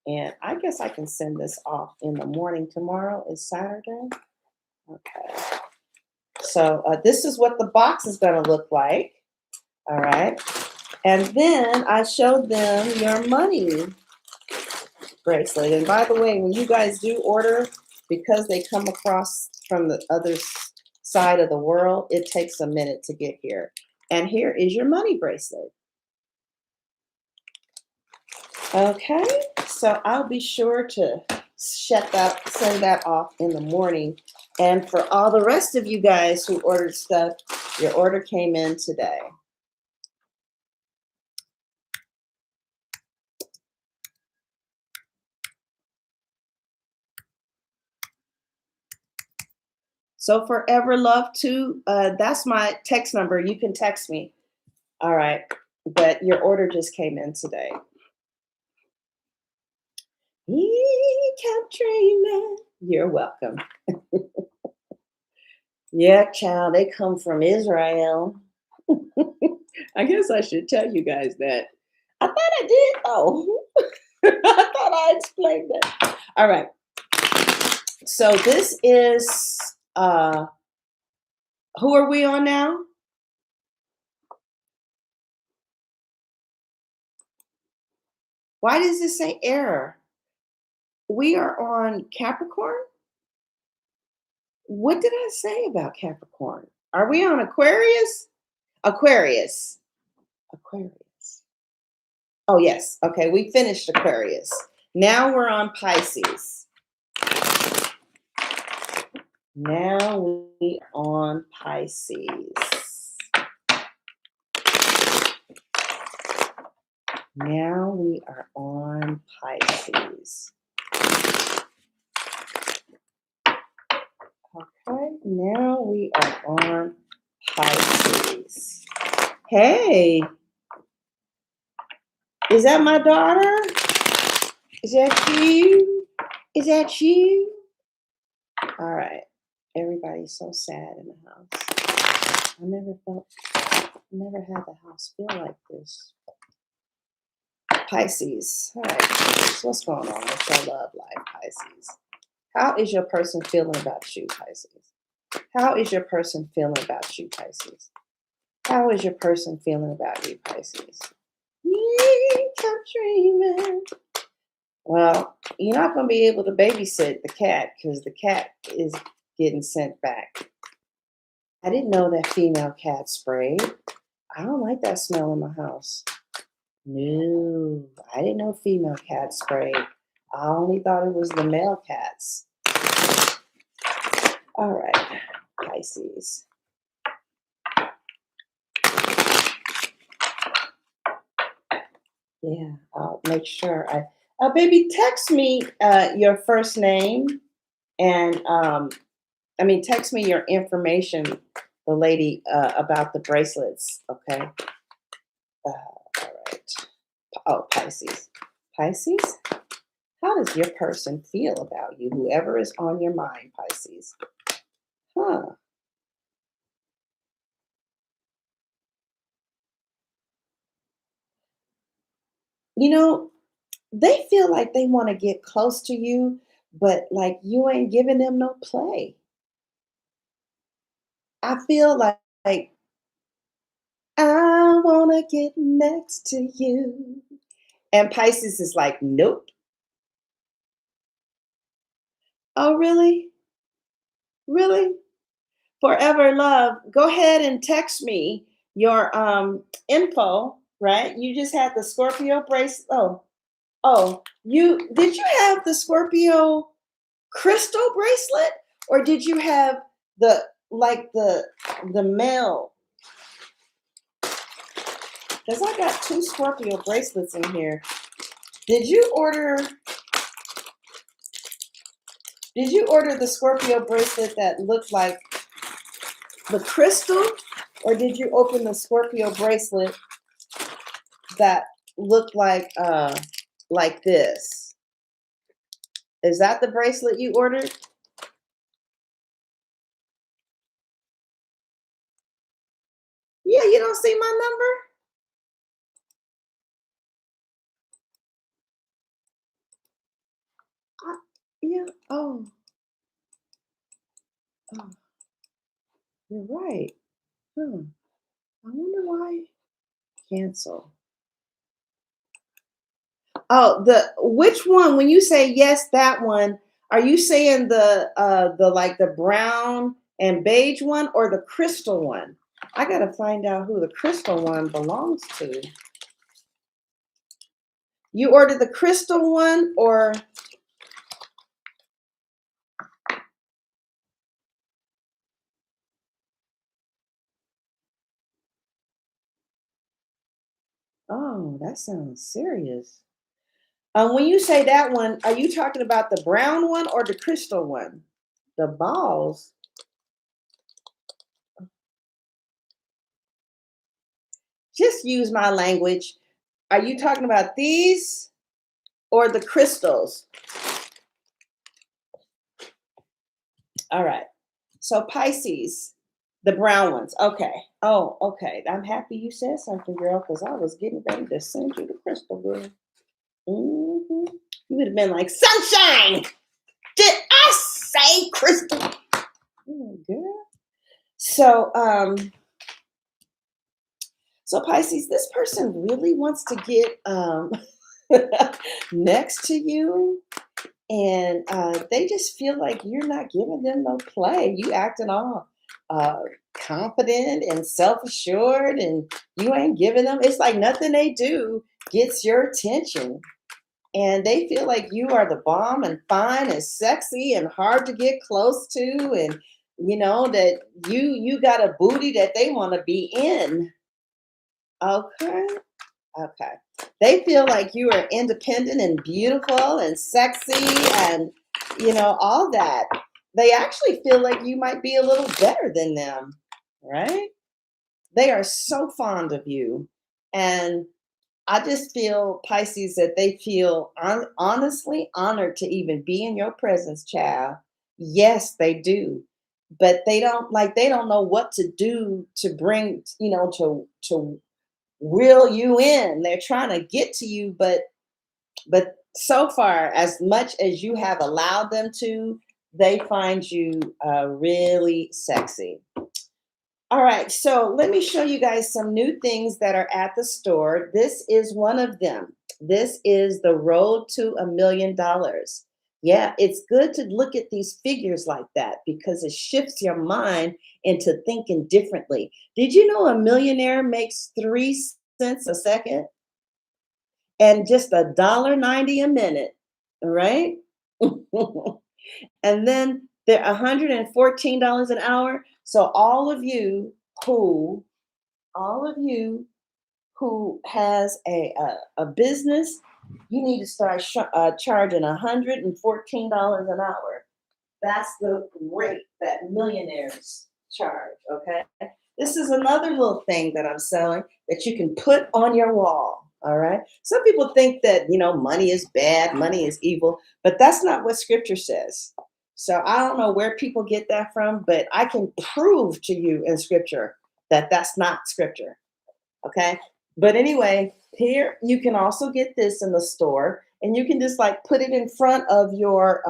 And I guess I can send this off in the morning. Tomorrow is Saturday. Okay. So this is what the box is going to look like. All right. And then I showed them your money bracelet. And by the way, when you guys do order, because they come across from the other side of the world, it takes a minute to get here. And here is your money bracelet. Okay, so I'll be sure to send that off in the morning. And for all the rest of you guys who ordered stuff, your order came in today. So Forever Love 2, that's my text number. You can text me. All right, but your order just came in today. Kept dreaming. You're welcome. Yeah, child, they come from Israel. I guess I should tell you guys that. I thought I did, though. I thought I explained that. All right. So this is, who are we on now? Why does this say error? We are on Capricorn? What did I say about Capricorn? Are we on Aquarius? Aquarius. Aquarius. Oh, yes. Okay, we finished Aquarius. Now we're on Pisces. Now we are on Pisces. Now we are on Pisces. Okay, now we are on Pisces. Hey, is that my daughter? Is that you? Is that you? All right. Everybody's so sad in the house. I never had the house feel like this. Pisces. All right, Pisces. What's going on with your love life, Pisces? How is your person feeling about you, Pisces? How is your person feeling about you, Pisces? How is your person feeling about you, Pisces? Keep dreaming. Well, you're not going to be able to babysit the cat because the cat is getting sent back. I didn't know that female cat sprayed. I don't like that smell in my house. No, I didn't know female cats sprayed. I only thought it was the male cats. All right, Pisces. Yeah, I'll make sure baby, text me your first name and text me your information, the lady about the bracelets. Okay. All right. Oh, Pisces. Pisces. How does your person feel about you? Whoever is on your mind, Pisces. Huh. You know, they feel like they want to get close to you, but like you ain't giving them no play. I feel like I want to get next to you. And Pisces is like, nope. Oh, really? Really? Forever love. Go ahead and text me your info, right? You just had the Scorpio bracelet. Did you have the Scorpio crystal bracelet or did you have the the male? Because I got 2 Scorpio bracelets in here. Did you order the Scorpio bracelet that looked like the crystal, or did you open the Scorpio bracelet that looked like this? Is that the bracelet you ordered? Yeah, you don't see my number? Yeah. Oh. You're right. Hmm. I wonder why. Cancel. Oh, the which one? When you say yes, that one, are you saying the like the brown and beige one or the crystal one? I gotta find out who the crystal one belongs to. You ordered the crystal one or oh, that sounds serious. When you say that one, are you talking about the brown one or the crystal one? The balls. Just use my language. Are you talking about these or the crystals? All right. So Pisces, the brown ones. Okay. Oh, okay. I'm happy you said something, girl, because I was getting ready to send you the crystal, girl. hmm You would have been like, sunshine. Did I say crystal? Girl. So, so Pisces, this person really wants to get next to you, and they just feel like you're not giving them no play. You acting all uh, confident and self-assured, and you ain't giving them. It's like nothing they do gets your attention, and they feel like you are the bomb and fine and sexy and hard to get close to, and you know that you got a booty that they want to be in. Okay. Okay. They feel like you are independent and beautiful and sexy and, all that. They actually feel like you might be a little better than them, right? They are so fond of you. And I just feel, Pisces, that they feel honestly honored to even be in your presence, child. Yes, they do. But they don't know what to do to bring, to reel you in. They're trying to get to you, but so far, as much as you have allowed them to, they find you really sexy. All right, so let me show you guys some new things that are at the store. This is one of them. This is the road to $1 million. Yeah, it's good to look at these figures like that because it shifts your mind into thinking differently. Did you know a millionaire makes 3 cents a second and just $1.90 a minute? All right. And then they're $114 an hour. So who all of you who has a business, you need to start charging $114 an hour. That's the rate that millionaires charge. Okay. This is another little thing that I'm selling that you can put on your wall. All right. Some people think that, money is bad, money is evil, but that's not what scripture says. So I don't know where people get that from, but I can prove to you in scripture that that's not scripture. Okay. But anyway, here you can also get this in the store and you can just like put it in front of your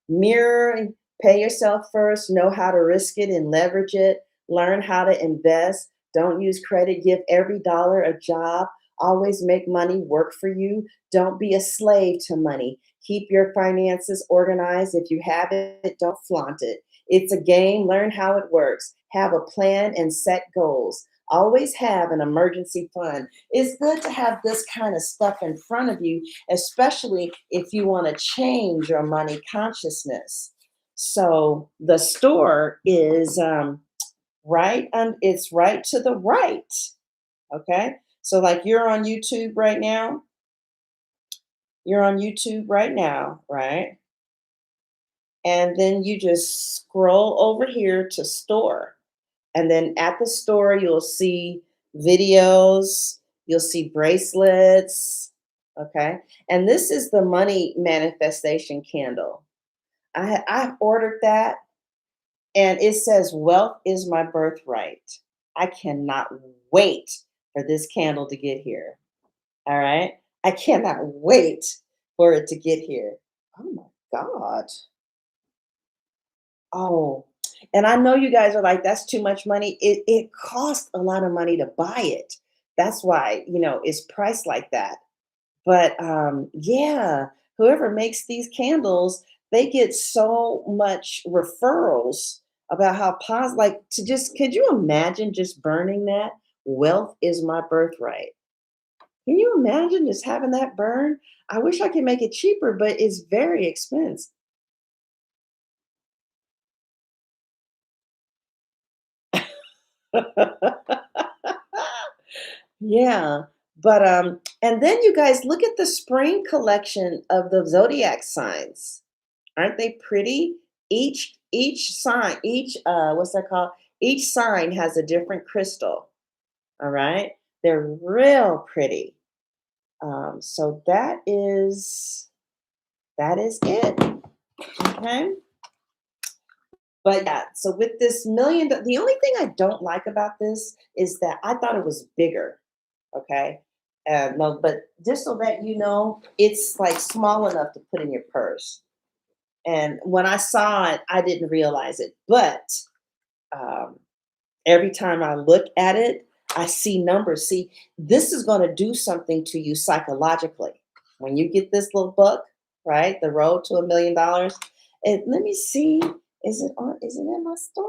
mirror and pay yourself first, know how to risk it and leverage it, learn how to invest. Don't use credit, give every dollar a job. Always make money work for you. Don't be a slave to money. Keep your finances organized. If you have it, don't flaunt it. It's a game. Learn how it works. Have a plan and set goals. Always have an emergency fund. It's good to have this kind of stuff in front of you, especially if you want to change your money consciousness. So the store is right, and it's right to the right. Okay. So, like, you're on YouTube right now. You're on YouTube right now, right? And then you just scroll over here to store. And then at the store, you'll see videos, you'll see bracelets. Okay. And this is the money manifestation candle. I've ordered that and it says, wealth is my birthright. I cannot wait for this candle to get here. All right. I cannot wait for it to get here. Oh my God. Oh, And I know you guys are like, that's too much money. It costs a lot of money to buy it. That's why, it's priced like that. But yeah, whoever makes these candles, they get so much referrals about how positive, like to just, could you imagine just burning that? Wealth is my birthright. Can you imagine just having that burn? I wish I could make it cheaper, but it's very expensive. Yeah. But and then you guys look at the spring collection of the zodiac signs. Aren't they pretty? Each sign, each what's that called? Each sign has a different crystal. All right. They're real pretty. So that is it. Okay. But yeah, so with this million, the only thing I don't like about this is that I thought it was bigger. Okay. No, but just so that you know, it's like small enough to put in your purse. And when I saw it, I didn't realize it. But um, every time I look at it, I see numbers. See, this is going to do something to you psychologically. When you get this little book, right? The Road to $1 Million. And let me see. Is it in my store?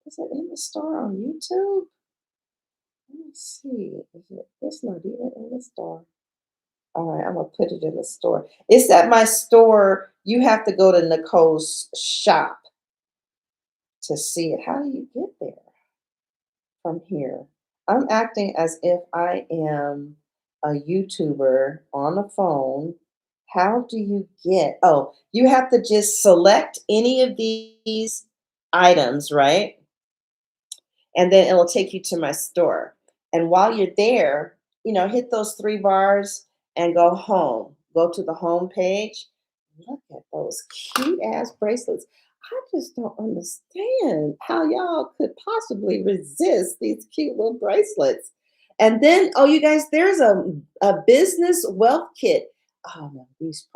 Is it in the store on YouTube? Let me see. It's not even in the store. All right, I'm gonna put it in the store. It's at my store. You have to go to Nicole's shop to see it. How do you get there from here? I'm acting as if I am a YouTuber on the phone. How do you get? Oh, you have to just select any of these items, right? And then it'll take you to my store. And while you're there, hit those three bars and go home. Go to the home page. Look at those cute ass bracelets. I just don't understand how y'all could possibly resist these cute little bracelets. And then, oh, you guys, there's a business wealth kit. Oh no, these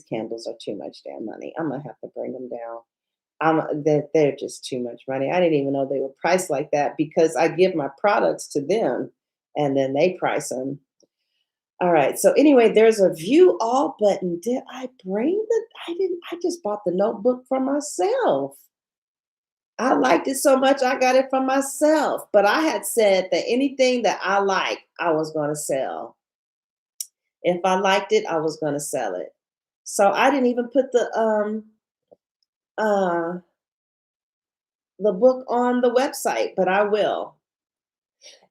candles are too much damn money. I'm gonna have to bring them down. They're just too much money. I didn't even know they were priced like that because I give my products to them and then they price them. All right. So anyway, there's a view all button. Did I bring the I didn't I just bought the notebook for myself. I liked it so much I got it for myself. But I had said that anything that I like, I was going to sell. If I liked it, I was going to sell it. So I didn't even put uh the book on the website, but I will.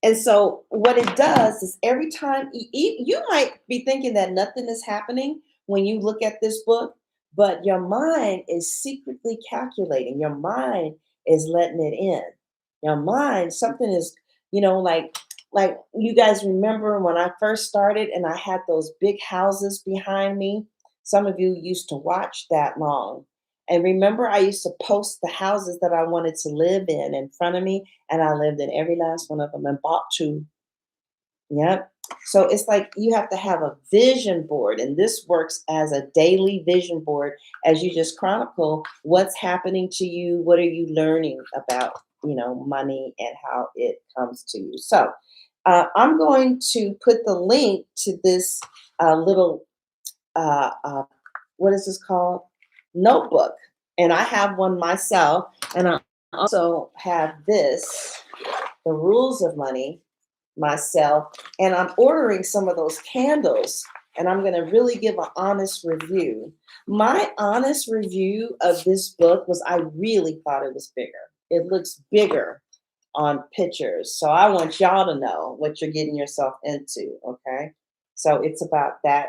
And so what it does is every time you might be thinking that nothing is happening when you look at this book, but your mind is secretly calculating. Your mind is letting it in. Your mind, something is, like you guys remember when I first started and I had those big houses behind me. Some of you used to watch that long. And remember, I used to post the houses that I wanted to live in front of me, and I lived in every last one of them and bought two. Yep. So it's like you have to have a vision board, and this works as a daily vision board as you just chronicle what's happening to you, what are you learning about, money and how it comes to you. So I'm going to put the link to this little uh, uh, what is this called? Notebook. And I have one myself. And I also have this, The Rules of Money, myself. And I'm ordering some of those candles. And I'm going to really give an honest review. My honest review of this book was I really thought it was bigger. It looks bigger on pictures. So I want y'all to know what you're getting yourself into. Okay. So it's about that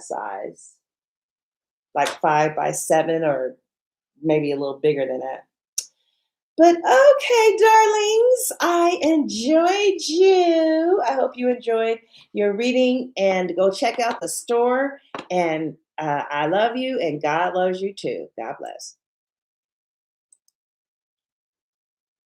size, like 5 by 7 or maybe a little bigger than that. But okay, darlings, I enjoyed you. I hope you enjoyed your reading and go check out the store. And I love you and God loves you too. God bless.